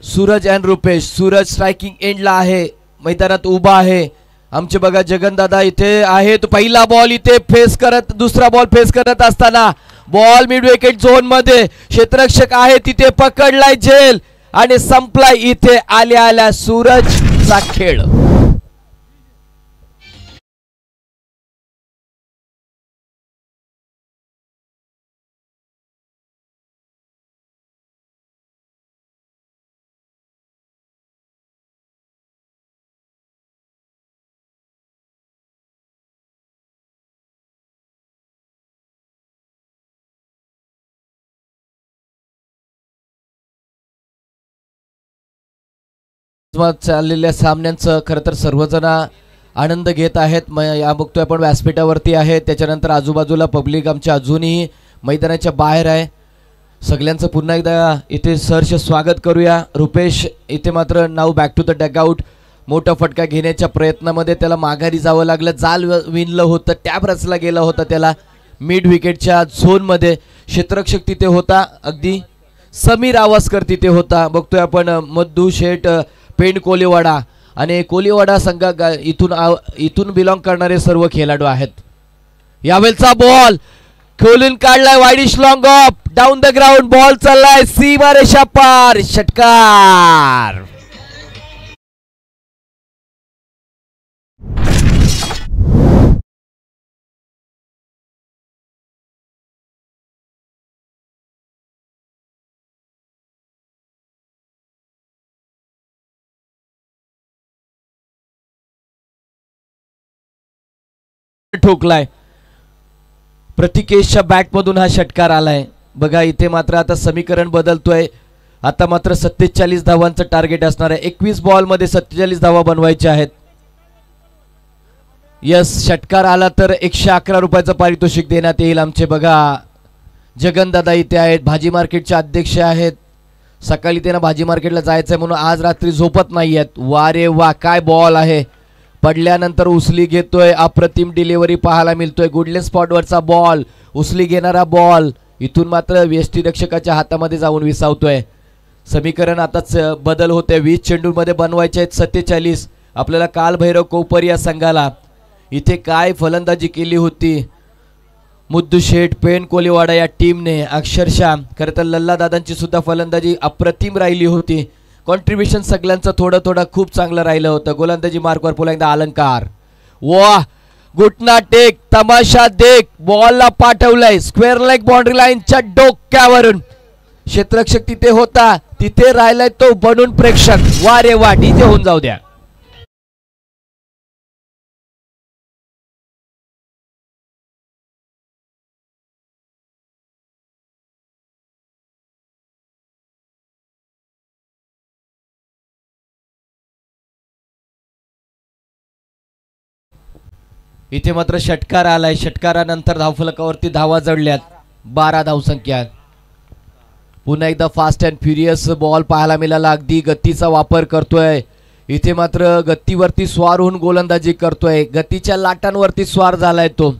सूरज अँड रुपेश. सूरज स्ट्रायकिंग एंडला आहे, मैदानात उभा आहे. आमचे बघा जगनदादा इथे आहे. तो पहिला बॉल इथे फेस करत, दुसरा बॉल फेस करत असताना बॉल मिड विकेट झोन मध्ये क्षेत्ररक्षक आहे तिथे पकडलाय झेल आणि संपलाय. इथे आल्या आल्या सूरजचा खेळ. चाललेल्या सामन्यांचं खरं तर सर्वजण आनंद घेत आहेत. या बघतोय आपण व्यासपीठावरती आहे, त्याच्यानंतर आजूबाजूला पब्लिक आमच्या अजूनही मैदानाच्या बाहेर आहे. सगळ्यांचं पुन्हा एकदा इथे सहर्ष स्वागत करूया. रुपेश इथे मात्र नाव बॅक टू द डगआउट. मोठा फटका घेण्याच्या प्रयत्नामध्ये त्याला माघारी जावं लागलं. जाल विणलं होतं, टॅप रचला गेला होता त्याला मिड विकेटच्या झोनमध्ये. क्षेत्ररक्षक तिथे होता, अगदी समीर आवासकर तिथे होता. बघतोय आपण मधू शेठ पेंड कोलीवाडा आणि कोलीवाडा संघ इथून बिलॉंग करणारे सर्व खेळाडू आहेत. यावेळचा बॉल खोलून काढलाय, widish long of down the ground. Ball चाललाय सीमारेषा पार, षटकार. ठोकलाय. प्रतिकेशच्या बॅटमधून हा षटकार आलाय. बघा इथे मात्र आता समीकरण बदलतोय. आता मात्र 47 धावांचं टार्गेट असणार आहे. 21 बॉल मध्ये 47 धावा बनवायच्या आहेत. यस, षटकार आला तर 111 रुपयाचं पारितोषिक देण्यात येईल. आमचे बघा जगनदादा इथे आहेत, भाजी मार्केटचे अध्यक्ष आहेत. सकाळी त्यांना भाजी मार्केटला जायचंय म्हणून आज रात्री झोपत नाहीयेत. वा रे वा, काय बॉल आहे. पडल्यानंतर उचली घेतोय, अप्रतिम डिलिव्हरी पाहायला मिळतोय. गुडले स्पॉटवरचा बॉल, उचली घेणारा बॉल इथून मात्र यष्टीरक्षकाच्या हातामध्ये जाऊन विसावतोय. समीकरण आताच बदल होते. 20 चेंडूंमध्ये बनवायचे आहेत 47. आपल्याला कालभैरव कोपर या संघाला इथे काय फलंदाजी केली होती मुद्दू शेठ पेन कोलीवाडा या टीमने. अक्षरशः खरं तर लल्ला दादांची सुद्धा फलंदाजी अप्रतिम राहिली होती. कॉन्ट्रीब्युशन सगळ्यांचं थोडं थोडं खूप चांगलं राहिलं होतं. गोलंदाजी मार्कवर पुन्हा एकदा अलंकार. वाह, घुटना टेक, तमाशा देख. बॉलला पाठवलंय स्क्वेअर लेग बाउंड्री लाईनच्या डोक्यावरून. क्षेत्ररक्षक तिथे होता, तिथे राहिलाय तो बनून प्रेक्षक. वा रे वा, डीजे होऊन जाऊ द्या. इथे मात्र षटकार आलाय. षटकारानंतर धावफलकावरती धावा जडल्यात 12 धावसंख्या. पुन्हा एकदा फास्ट अँड फ्युरियस बॉल पाहायला मिळाला. अगदी गतीचा वापर करतोय. इथे मात्र गतीवरती स्वार होऊन गोलंदाजी करतोय. गतीच्या लाटांवरती स्वार झालाय तो.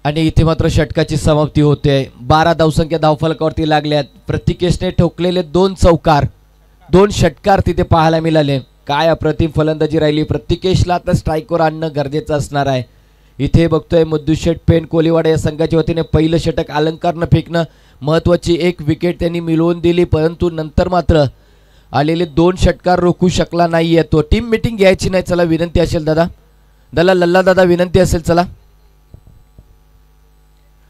आणि इथे मात्र षटकाची समाप्ती होते. 12 धावसंख्या धावफलकावरती लागल्यात. प्रतिकेशने ठोकलेले 2 चौकार, 2 षटकार तिथे पाहायला मिळाले. काय अप्रतिम फलंदाजी राहिली. प्रतिकेशला आता स्ट्राईकवर आणणं गरजेचं असणार आहे. इथे बघतोय मुद्दुशेठ पेन कोलीवाडा या संघाच्या वतीने पहिलं षटक अलंकारनं फेकणं महत्त्वाची एक विकेट त्यांनी मिळवून दिली, परंतु नंतर मात्र आलेले 2 षटकार रोखू शकला नाहीये तो. टीम मीटिंग घ्यायची नाही, चला विनंती असेल दादा लल्ला दादा विनंती असेल चला.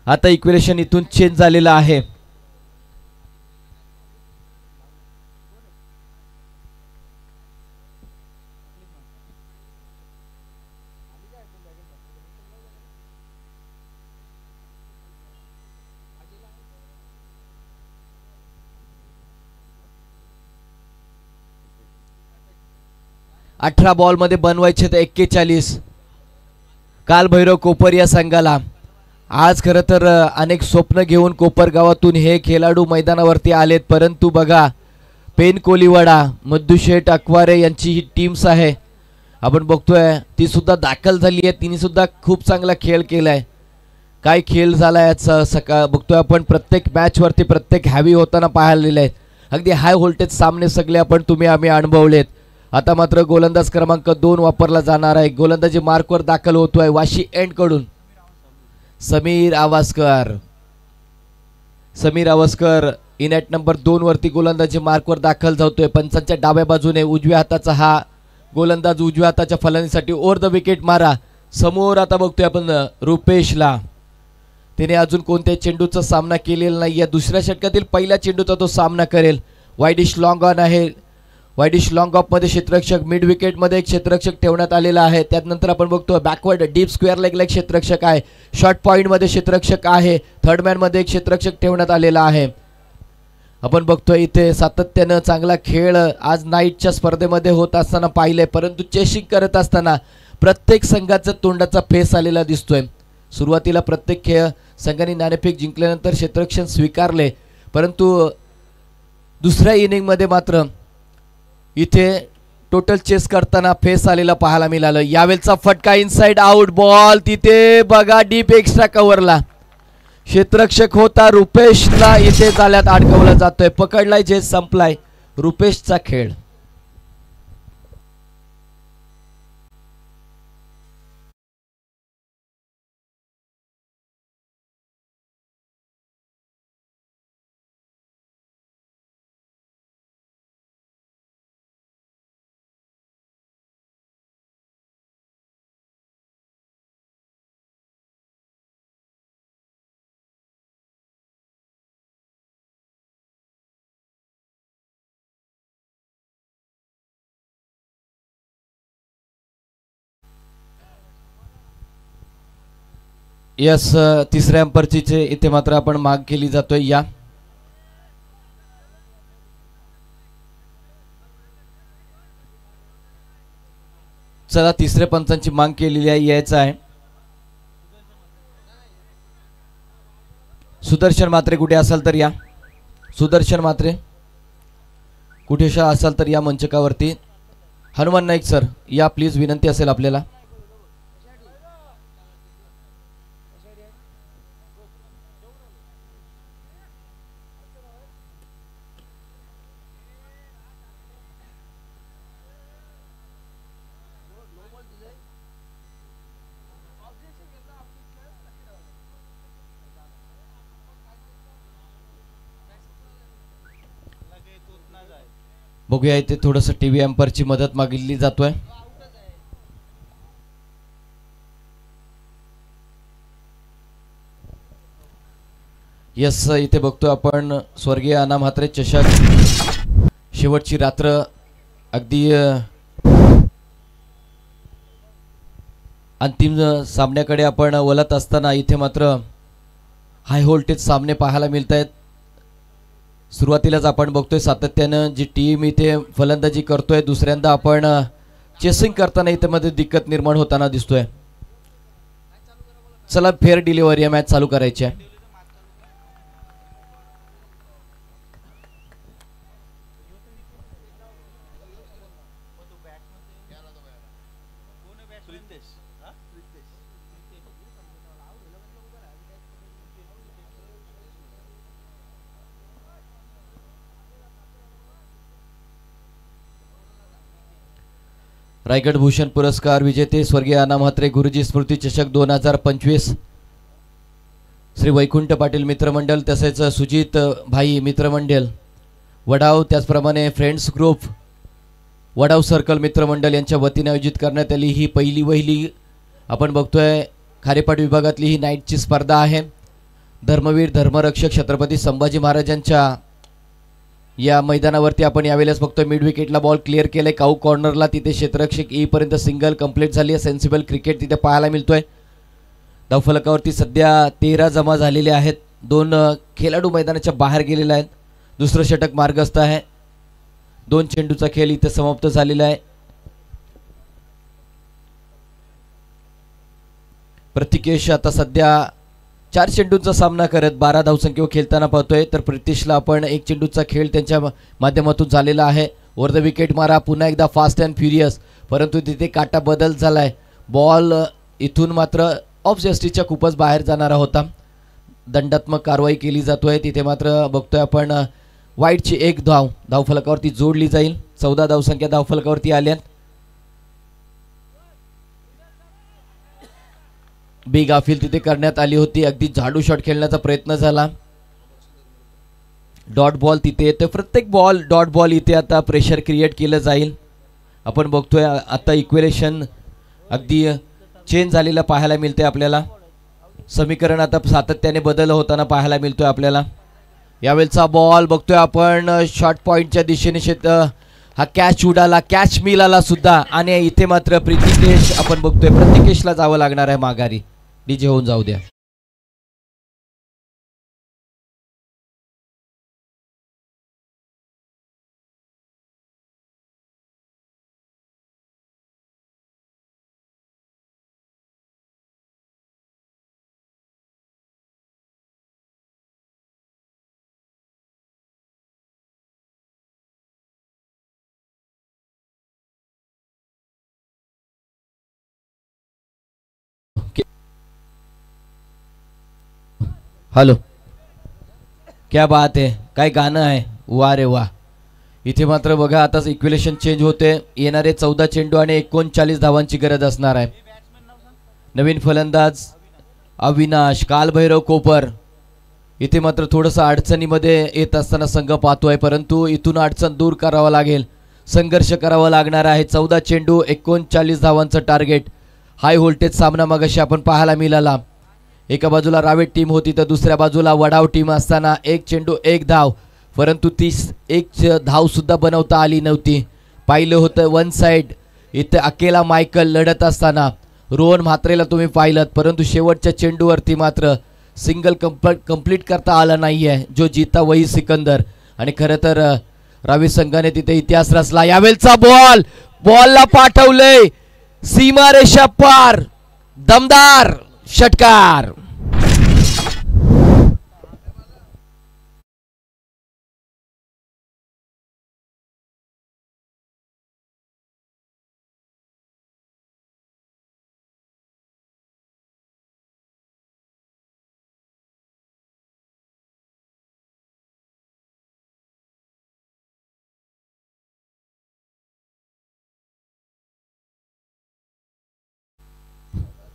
आता इक्वेशन इथून चेंज झालेलं आहे. अठरा बॉल मध्ये बनवायचे तर 41. काल भैरव कोपर या संघाला आज खरं तर अनेक स्वप्न घेऊन कोपर गावातून हे खेळाडू मैदानावरती आलेत, परंतु बघा पेन कोलीवाडा मुद्दुशेठ अकवारे यांची ही टीम्स आहे, आपण बघतोय ती सुद्धा दाखल झाली आहे. तिने सुद्धा खूप चांगला खेळ केलाय. काय खेळ झालाय सकाळ बघतोय आपण. प्रत्येक मॅच वरती प्रत्येक हॅवी होताना पाहिलेले आहेत. अगदी हाय व्होल्टेज सामने सगळे आपण आम्ही अनुभवलेत. आता मात्र गोलंदाज क्रमांक 2 वापरला जाणार आहे. गोलंदाजी मार्कवर दाखल होतोय वाशी एंड कडून समीर आवासकर इनॅट नंबर 2 वरती गोलंदाजी मार्कवर दाखल होतोय. पंचांच्या डाव्या बाजूने उजव्या हाताचा हा गोलंदाज उजव्या हाताच्या फलंदाजीसाठी ओव्हर द विकेट मारा. समोर आता बघतोय आपण रुपेशला. त्याने अजून कोणत्याही चेंडूचा सामना केलेला नाहीये. दुसऱ्या षटकातील पहिल्या चेंडूचा तो सामना करेल. वाईडिश लॉंग ऑन आहे. वाईडिश लॉंग ऑफ मध्ये क्षेत्ररक्षक, मिड विकेट मध्ये एक क्षेत्ररक्षक ठेवण्यात आलेला आहे. त्यानंतर आपण बघतो बॅकवर्ड डीप स्क्वेअर लेगला एक क्षेत्ररक्षक आहे. शॉर्ट पॉइंट मध्ये क्षेत्ररक्षक आहे. थर्ड मॅन मध्ये एक क्षेत्ररक्षक ठेवण्यात आलेला आहे. आपण बघतोय इथे सातत्यानं चांगला खेळ आज नाईटच्या स्पर्धेमध्ये होत असताना पाहिले, परंतु चेसिंग करत असताना प्रत्येक संघाचा तोंडाचा फेस आलेला दिसतोय. सुरुवातीला प्रत्येक संघाने नाणेफेक जिंकल्यानंतर क्षेत्ररक्षण स्वीकारले, परंतु दुसऱ्या इनिंग मध्ये मात्र इथे टोटल चेस करताना फेस आलेला पाहायला मिळालं. यावेळचा फटका इनसाइड आउट बॉल. तिथे बघा डीप एक्स्ट्रा कव्हरला क्षेत्ररक्षक होता रुपेशला इथे जाळ्यात अडकवला जातोय. पकडलाय जे संपलाय रुपेशचा खेळ. यस तिसऱ्या अंपरची इथे मात्र आपण माग केली जातोय. या चला तिसऱ्या पंचांची माग केलेली आहे. यायचं आहे सुदर्शन मात्रे. कुठे असाल तर या. सुदर्शन मात्रे कुठे असाल तर या मंचकावरती. हनुमान नाईक सर या प्लीज, विनंती असेल आपल्याला. बघूया इथे थोडंसं टीव्ही एम्परची मदत मागितली जातोय. यस इथे बघतोय आपण स्वर्गीय अण्णा म्हात्रे चषक शेवटची रात्र अगदी अंतिम सामन्याकडे आपण वळत असताना इथे मात्र हाय व्होल्टेज सामने पाहायला मिळत आहेत. सुरुवातीलाच आपण बघतोय सातत्यानं जी टीम इथे फलंदाजी करतोय, दुसऱ्यांदा आपण चेसिंग करताना इथे मध्ये दिक्कत निर्माण होताना दिसतोय. चला फेअर डिलिव्हरी या मॅच चालू करायची आहे. रायगड भूषण पुरस्कार विजेते स्वर्गीय अण्णा म्हात्रे गुरुजी स्मृती चषक 2025 श्री वैकुंठ पाटील मित्रमंडळ तसेच सुजित भाई मित्रमंडळ वडाव त्याचप्रमाणे फ्रेंड्स ग्रुप वडाव सर्कल मित्रमंडळ यांच्या वतीने आयोजित करण्यात आली ही पहिली वहिली आपण बघतोय खारेपाट विभागातली ही नाईटची स्पर्धा आहे। धर्मवीर धर्मरक्षक छत्रपती संभाजी महाराजांच्या या मैदानावरती आपण यावेळेस बघतोय मिड विकेटला बॉल क्लिअर केलाय काऊ कॉर्नरला तिथे क्षेत्ररक्षक येईपर्यंत सिंगल कंप्लीट झाली आहे। सेन्सिबल क्रिकेट तिथे पाहायला मिळतोय। धावफलकावरती सध्या 13 जमा झालेले आहेत। 2 खेळाडू मैदानाच्या बाहेर गेलेले आहेत। दुसरं षटक मार्गस्थ आहे। 2 चेंडूचा खेळ इथे समाप्त झालेला आहे। प्रतिकेश आता सध्या 4 चेंडूंचा सामना करत 12 धावसंख्येवर खेळताना पाहतोय तर प्रितिशला आपण 1 चेंडूचा खेळ त्यांच्या माध्यमातून झालेला आहे। ओव्हर द विकेट मारा पुन्हा एकदा फास्ट अँड फ्युरियस परंतु तिथे काटा बदल झालाय। बॉल इथून मात्र ऑफ जस्टिसच्या खूपच बाहेर जाणारा होता। दंडात्मक कारवाई केली जातोय तिथे मात्र बघतोय आपण वाईटची 1 धाव धावफलकावरती जोडली जाईल। 14 धावसंख्या धावफलकावरती आल्यात। बिग गाफील तिथे करण्यात आली होती। अगदी झाडू शॉट खेळण्याचा प्रयत्न झाला। डॉट बॉल तिथे येते। प्रत्येक बॉल डॉट बॉल इथे आता प्रेशर क्रिएट केलं जाईल। आपण बघतोय आता इक्वेलेशन अगदी चेंज झालेला पाहायला मिळते आपल्याला। समीकरण आता सातत्याने बदल होताना पाहायला मिळतोय आपल्याला। यावेळचा बॉल बघतोय आपण शॉर्ट पॉइंटच्या दिशेने हा कॅच उडाला कॅच मिळाला सुद्धा आणि इथे मात्र प्रतिकेश आपण बघतोय प्रतिकेशला जावं लागणार आहे माघारी। डीजे होऊन जाऊ द्या। हेलो क्या बात है काय गाणं आहे वा रे वा। इथे मात्र बघा आता इक्वेलेशन चेंज होते। येणारे 14 चेंडू आणि 39 धावांची गरज असणार आहे। नवीन फलंदाज अविनाश कालभैरव कोपर इथे मात्र थोडंसं अडचणीमध्ये येत असताना संघ पाहतोय परंतु इथून अडचण दूर करावा लागेल संघर्ष करावा लागणार आहे। 14 चेंडू 39 धावांचं टार्गेट हाय व्होल्टेज सामना मगाशी आपण पाहायला मिळाला। एका बाजूला रावेत टीम होती तर दुसऱ्या बाजूला वडाव टीम असताना 1 चेंडू 1 धाव परंतु 1 धाव सुद्धा बनवता आली नव्हती। पाहिलं होतं वन साइड इथे अकेला मायकल लढत असताना रोहन म्हात्रेला तुम्ही पाहिलत परंतु शेवटच्या चेंडूवरती मात्र सिंगल कंप्लीट करता आला नाहीये जो जीता वही सिकंदर आणि खरं तर रावी संघाने तिथे इतिहास रचला। यावेळचा बॉलला पाठवलंय सीमारेषा पार दमदार षटकार।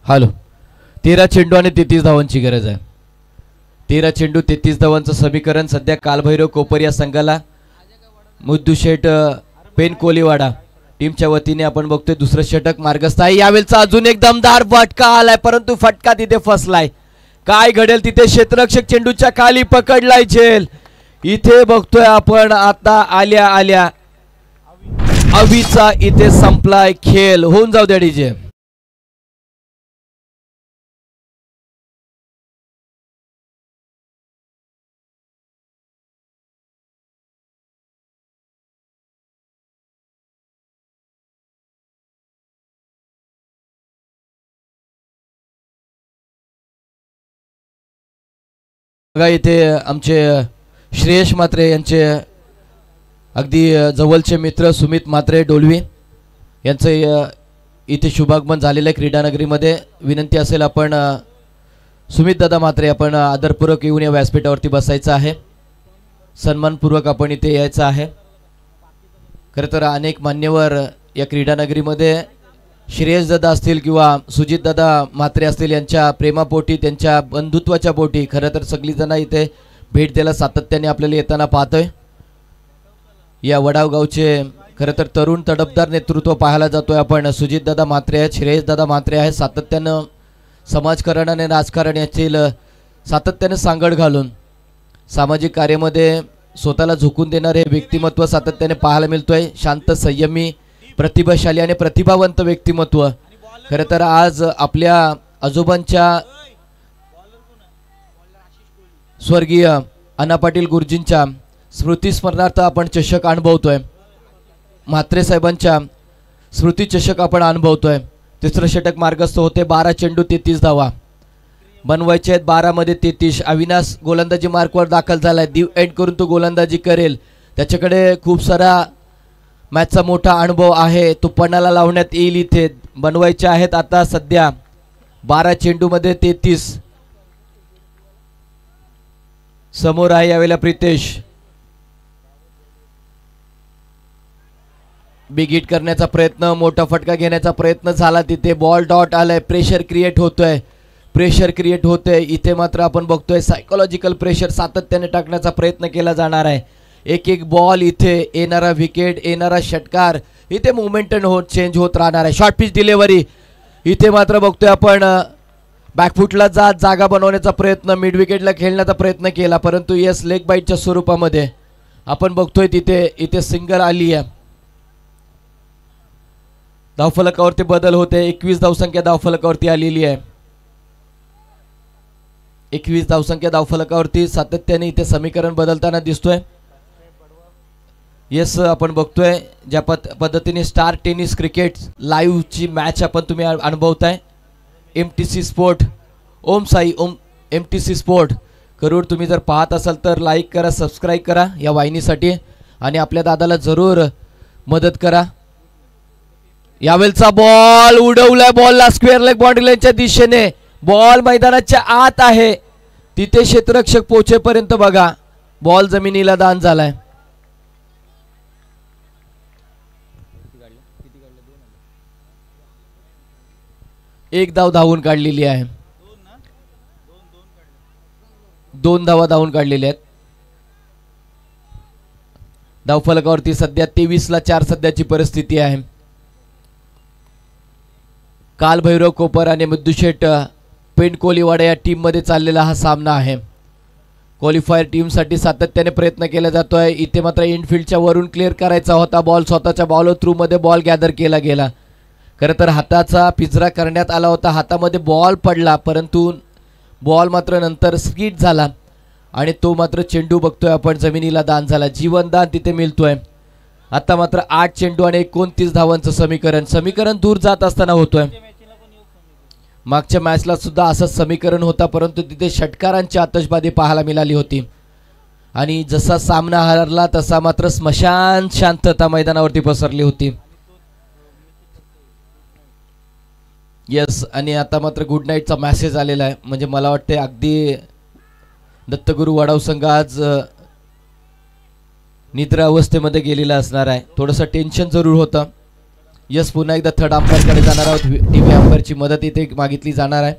हॅलो 13 चेंडू आणि 33 धावांची गरज आहे। 13 चेंडू 33 धावांचं समीकरण सध्या कालभैरव कोपर या संघाला मुद्दूशेठ पेन कोलीवाडा टीमच्या वतीने आपण बघतोय दुसरं षटक मार्गस्थ आहे। यावेळचा अजून एक दमदार फटका आलाय परंतु फटका तिथे फसलाय। काय घडेल तिथे क्षेत्ररक्षक चेंडूच्या खाली पकडलाय झेल। इथे बघतोय आपण आता आल्या अवीचा इथे संपलाय खेळ। होऊन जाऊ द्या डीजे। बघा इथे आमचे श्रेयश म्हात्रे यांचे अगदी जवळचे मित्र सुमित म्हात्रे डोलवी यांचं इथे शुभागमन झालेलं आहे क्रीडानगरीमध्ये। विनंती असेल आपण सुमित दादा म्हात्रे आपण आदरपूर्वक येऊन या व्यासपीठावरती बसायचं आहे। सन्मानपूर्वक आपण इथे यायचं आहे। खरं तर अनेक मान्यवर या क्रीडानगरीमध्ये श्रेयस दादा असतील किंवा सुजित दादा म्हात्रे असतील यांच्या प्रेमापोटी त्यांच्या बंधुत्वाच्या पोटी खरं तर सगळीजण इथे भेट द्यायला सातत्याने आपल्याला येताना पाहतोय. या वडाव गावचे खरं तर तरुण तडफदार नेतृत्व पाहायला जातोय आपण. सुजित दादा म्हात्रे आहेत, श्रेयस दादा म्हात्रे आहेत. सातत्यानं समाजकारण आणि राजकारण यातील सातत्याने सांगड घालून सामाजिक कार्यामध्ये स्वतःला झुकून देणारे व्यक्तिमत्व सातत्याने पाहायला मिळतोय. शांत, संयमी, प्रतिभाशाली आणि प्रतिभावंत व्यक्तिमत्व. खरं तर आज आपल्या आजोबांच्या स्वर्गीय अण्णा पाटील गुरुजींच्या स्मृती स्मरणार्थ आपण चषक अनुभवतोय. म्हात्रे साहेबांच्या स्मृती चषक आपण अनुभवतोय. तिसरं षटक मार्गस्थ होते. 12 चेंडू 33 धावा बनवायचे आहेत. 12 मध्ये 33. अविनाश गोलंदाजी मार्कवर दाखल झालाय. दिव एंड करून तो गोलंदाजी करेल. त्याच्याकडे खूप सारा मॅचचा मोठा अनुभव आहे. तो पणाला लावण्यात येईल. इथे बनवायचे आहेत आता सध्या 12 चेंडूमध्ये 33. समोर आहे यावेळेला प्रितेश. बिग हिट करण्याचा प्रयत्न, मोठा फटका घेण्याचा प्रयत्न झाला. तिथे बॉल डॉट आलाय. प्रेशर क्रिएट होतोय. इथे मात्र आपण बघतोय सायकोलॉजिकल प्रेशर सातत्याने टाकण्याचा प्रयत्न केला जाणार आहे. एक एक बॉल, इथे येणारा विकेट, येणारा षटकार, इथे मोमेंटम चेंज होत राहणार आहे. शॉर्ट पिच डिलिव्हरी इथे मात्र बघतोय आपण बॅकफुटला जागा बनवण्याचा प्रयत्न, मिड विकेटला खेळण्याचा प्रयत्न केला, परंतु येस लेग बाईटच्या स्वरूपामध्ये आपण बघतोय इथे सिंगल आली आहे. धावफलकावरती बदल होते. 21 धावसंख्या धावफलकावरती आलेली आहे. 21 धावसंख्या धावफलकावरती सातत्याने इथे समीकरण बदलताना दिसतोय. येस आपण बघतोय ज्या पद्धतीने स्टार टेनिस क्रिकेट लाईव्हची मॅच आपण तुम्ही अनुभवताय. MTC स्पोर्ट, ओम साई ओम MTC स्पोर्ट करूर. तुम्ही जर पाहत असाल तर लाईक करा, सबस्क्राईब करा या वाहिनीसाठी आणि आपल्या दादाला जरूर मदत करा. यावेळचा बॉल उडवलाय. बॉलला स्क्वेअर लेग बाउंड्री लाईनच्या दिशेने बॉल मैदानाच्या आत आहे. तिथे क्षेत्ररक्षक पोहोचेपर्यंत बघा बॉल जमिनीला दान झालाय. एक धाव धावून काढलेली आहे. 2 धावा धावून काढलेल्या आहेत. धावफलकावरती सध्या 23ला 4 सध्याची परिस्थिती आहे. काल भैरव कोपर आणि मुद्दुशेठ पेंट कोलीवाडा या टीम मध्ये चाललेला हा सामना आहे. क्वालिफायर टीमसाठी सातत्याने प्रयत्न केला जातोय. इथे मात्र इनफिल्डच्या वरून क्लिअर करायचा होता बॉल. स्वतःच्या बॉल थ्रू मध्ये बॉल गॅदर केला गेला. खरं तर हाताचा पिंजरा करण्यात आला होता. हातामध्ये बॉल पडला, परंतु बॉल मात्र नंतर स्किट झाला आणि तो मात्र चेंडू बघतोय आपण जमिनीला दान झाला. जीवनदान तिथे मिळतोय. आता मात्र 8 चेंडू आणि 29 धावांचं समीकरण दूर जात असताना होतोय. मागच्या मॅचला सुद्धा असंच समीकरण होता, परंतु तिथे षटकारांची आतषबाजी पाहायला मिळाली होती आणि जसा सामना हरला तसा मात्र स्मशान शांतता मैदानावरती पसरली होती. येस, आणि आता मात्र गुड नाईटचा मेसेज आलेला आहे. म्हणजे मला वाटते अगदी दत्तगुरु वडाव संघ आज निद्रा अवस्थेमध्ये गेलेला असणार आहे. थोडंसं टेन्शन जरूर होतं. यस, पुन्हा एकदा थर्ड अंपायरकडे जाणार आहोत. टीव्ही अंपायरची मदत इथे मागितली जाणार आहे.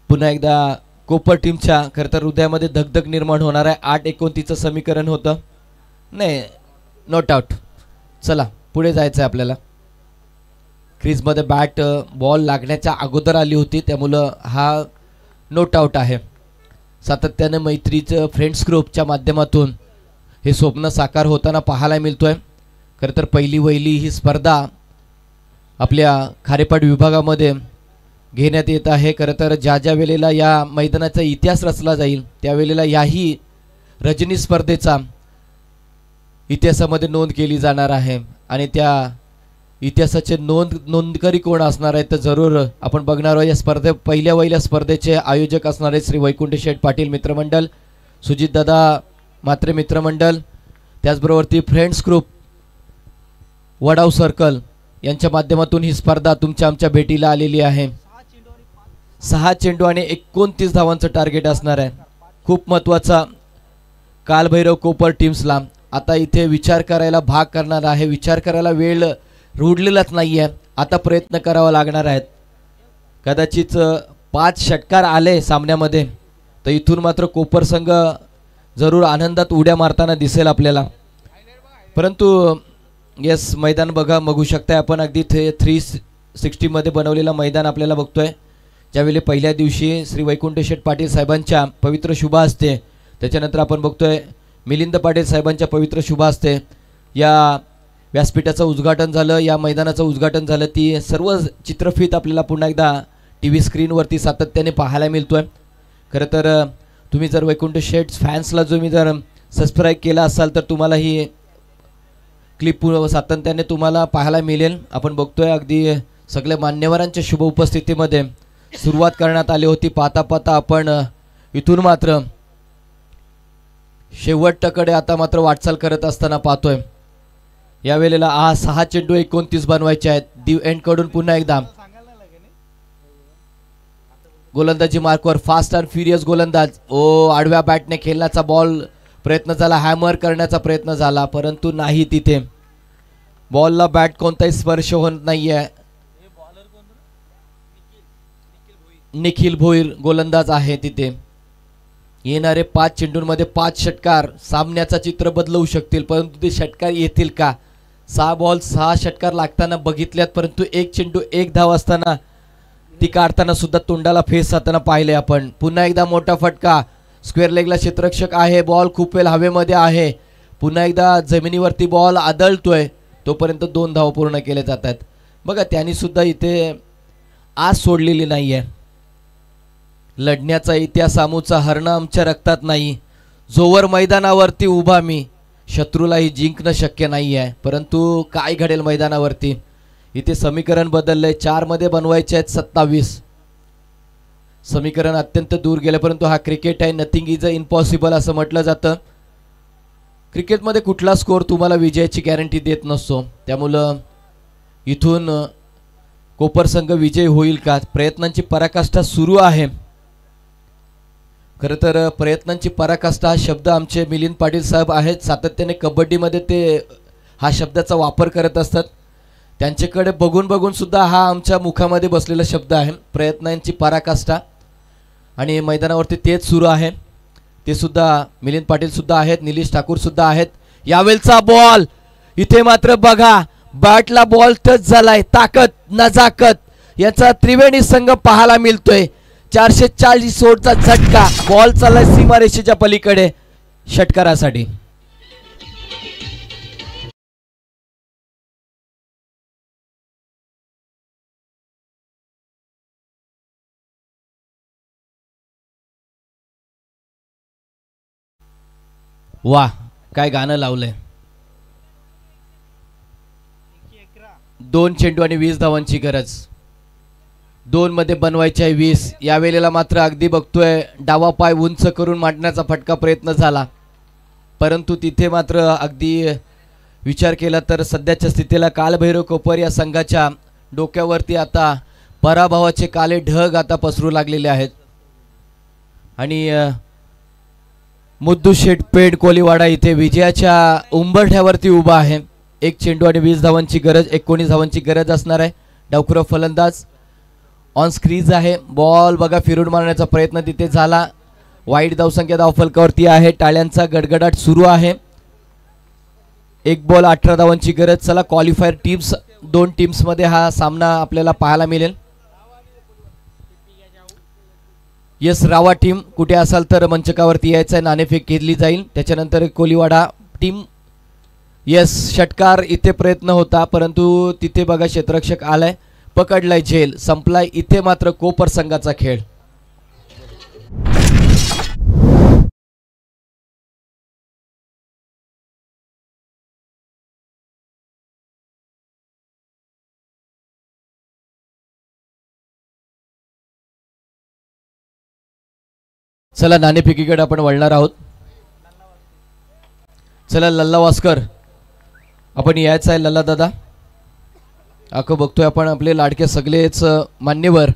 पुन्हा एकदा कोपर टीमच्या खरं तर हृदयामध्ये धगधग निर्माण होणार आहे. 8-29चं समीकरण होतं. नाही, नॉट आउट. चला पुढे जायचं आहे आपल्याला. क्रीजमध्ये बॅट बॉल लागण्याच्या अगोदर आली होती, त्यामुळं हा नॉट आउट आहे. सातत्याने मैत्रीचं फ्रेंड्स ग्रुपच्या माध्यमातून हे स्वप्न साकार होताना पाहायला मिळतोय. खरं तर पहिली वहिली ही स्पर्धा आपल्या खारेपाट विभागामध्ये घेण्यात येत आहे. खरं तर ज्या वेळेला या मैदानाचा इतिहास रचला जाईल त्यावेळेला याही रजनी स्पर्धेचा इतिहासामध्ये नोंद केली जाणार आहे आणि त्या इतिहासाचे नोंदकरी कोण असणार आहे तर जरूर आपण बघणार आहोत. या पहिल्या स्पर्धेचे आयोजक असणारे श्री वैकुंठ शेठ पाटील मित्रमंडळ, सुजितदादा म्हात्रे मित्रमंडळ, त्याचबरोबर ती फ्रेंड्स ग्रुप वडाव सर्कल यांच्या माध्यमातून ही स्पर्धा तुमच्या आमच्या भेटीला आलेली आहे. 6 चेंडू आणि 29 धावांचं टार्गेट असणार आहे. खूप महत्त्वाचा कालभैरव कोपर टीम्सला आता इथे विचार करायला भाग करणार आहे. विचार करायला वेळ रुडलेलाच नाही आहे. आता प्रयत्न करावा लागणार आहेत. कदाचित 5 षटकार आले सामन्यामध्ये, तर इथून मात्र कोपर संघ जरूर आनंदात उड्या मारताना दिसेल आपल्याला. परंतु येस, मैदान बघू शकताय आपण. अगदी 360 मध्ये बनवलेलं मैदान आपल्याला बघतोय. ज्यावेळी पहिल्या दिवशी श्री वैकुंठ शेठ पाटील साहेबांच्या पवित्र शुभ हस्ते, त्याच्यानंतर आपण बघतोय मिलिंद पाटील साहेबांच्या पवित्र शुभ हस्ते या व्यासपीठाचं उद्घाटन झालं, या मैदानाचं उद्घाटन झालं. ती सर्व चित्रफित आपल्याला पुन्हा एकदा TV स्क्रीनवरती सातत्याने पाहायला मिळतोय. खरं तर तुम्ही जर वैकुंठ शेठ फॅन्सला तुम्ही जर सबस्क्राईब केला असाल तर तुम्हाला ही क्लिप सातत्याने तुम्हाला पाहायला मिळेल. आपण बघतोय अगदी सगळ्या मान्यवरांच्या शुभ उपस्थितीमध्ये सुरुवात करण्यात आली होती. पाहता पाहता आपण इथून मात्र शेवटकडे आता मात्र वाटचाल करत असताना पाहतोय. यावेळेला 6 चेंडू 29 बनवायचे आहेत. दिव एंड कडून पुन्हा एकदा गोलंदाजी मार्कवर फास्ट अँड फ्युरियस गोलंदाज. आडव्या बॅटने खेळण्याचा बॉल प्रयत्न झाला, हॅमर करण्याचा प्रयत्न झाला, परंतु नाही. तिथे बॉलला बॅट कोणताही स्पर्श होत नाहीये. निखिल भोईर गोलंदाज आहे तिथे. येणारे 5 चेंडूंमध्ये 5 षटकार सामन्याचा चित्र बदलवू शकतील, परंतु ते षटकार येतील का? 6 बॉल 6 षटकार लागताना बघितल्यात, परंतु 1 चेंडू 1 धाव असताना ती काढताना सुद्धा तोंडाला फेस जाताना पाहिले आपण. पुन्हा एकदा मोठा फटका. स्क्वेअर लेगला क्षेत्ररक्षक आहे. बॉल खूप वेळ हवेमध्ये आहे. पुन्हा एकदा जमिनीवरती बॉल आदळतोय, तोपर्यंत 2 धाव पूर्ण केले जात आहेत. बघा, त्यांनी सुद्धा इथे आस सोडलेली नाहीये. लढण्याचा इतिहास आमूचा, हरणं आमच्या रक्तात नाही. जोवर मैदानावरती उभा मी, शत्रूलाही जिंकणं शक्य नाही आहे. परंतु काय घडेल मैदानावरती? इथे समीकरण बदललंय. 4 मध्ये बनवायचे आहेत 27. समीकरण अत्यंत दूर गेले, परंतु हा क्रिकेट आहे. नथिंग इज इम्पॉसिबल असं म्हटलं जातं. क्रिकेटमध्ये कुठला स्कोअर तुम्हाला विजयाची गॅरंटी देत नसतो. त्यामुळं इथून कोपर संघ विजय होईल का? प्रयत्नांची पराकाष्ठा सुरू आहे. खरं तर प्रयत्नांची पराकाष्ठा हा शब्द आमचे मिलिंद पाटील साहेब आहेत. सातत्याने कबड्डीमध्ये ते हा शब्दाचा वापर करत असतात. त्यांच्याकडे बघून बघून सुद्धा हा आमच्या मुखामध्ये बसलेला शब्द आहे, प्रयत्नांची पराकाष्ठा. आणि मैदानावरती तेच सुरू आहे. ते सुद्धा मिलिंद पाटील सुद्धा आहेत, निलेश ठाकूर सुद्धा आहेत. यावेळचा बॉल इथे मात्र बघा, बॅटला बॉल टच झालाय. ताकद नजाकत याचा त्रिवेणी संघ पाहायला मिळतोय. 440 ओव्हरचा झटका. बॉल चाललाय सीमारेषेच्या पलीकडे षटकारासाठी. वाह, काय गाणं लावलंय. 2 चेंडू आणि 20 धावांची गरज. 2 मध्ये बनवायचे आहे 20. यावेळेला मात्र अगदी बघतोय डावा पाय उंच करून मांडण्याचा फटका प्रयत्न झाला, परंतु तिथे मात्र अगदी विचार केला तर सध्याच्या स्थितीला कालभैरव कोपर या संघाच्या डोक्यावरती आता पराभवाचे काले ढग आता पसरू लागलेले आहेत. आणि मुद्दूशेठ पेड कोलीवाडा इथे विजयाच्या उंबरठ्यावरती उभा आहे. 1 चेंडू आणि 20 धावांची गरज, 19 धावांची गरज असणार आहे. डावखुरा फलंदाज ऑन स्क्रीज आहे. बॉल बघा फिरून मारण्याचा प्रयत्न तिथे झाला. वाईट धावसंख्या धावफलकावरती आहे. टाळ्यांचा गडगडाट सुरू आहे. 1 बॉल 18 धावांची गरज. चला, क्वालिफायर टीम्स 2 टीम्समध्ये हा सामना आपल्याला पाहायला मिळेल. येस, रावा टीम कुठे असाल तर मंचकावरती यायचं आहे. नाणेफेक केली जाईल. त्याच्यानंतर कोलीवाडा टीम. येस, षटकार इथे प्रयत्न होता, परंतु तिथे बघा क्षेत्ररक्षक आलाय, पकडलाय, झेल संपलाय. इथे मात्र कोपर संघाचा खेळ. चला, नाणेफेकीकडे आपण वळणार आहोत. चला, लल्ला वास्कर आपण यायचं आहे. लल्ला दादा, बघतोय आपण आपले लाडके सगळेच मान्यवर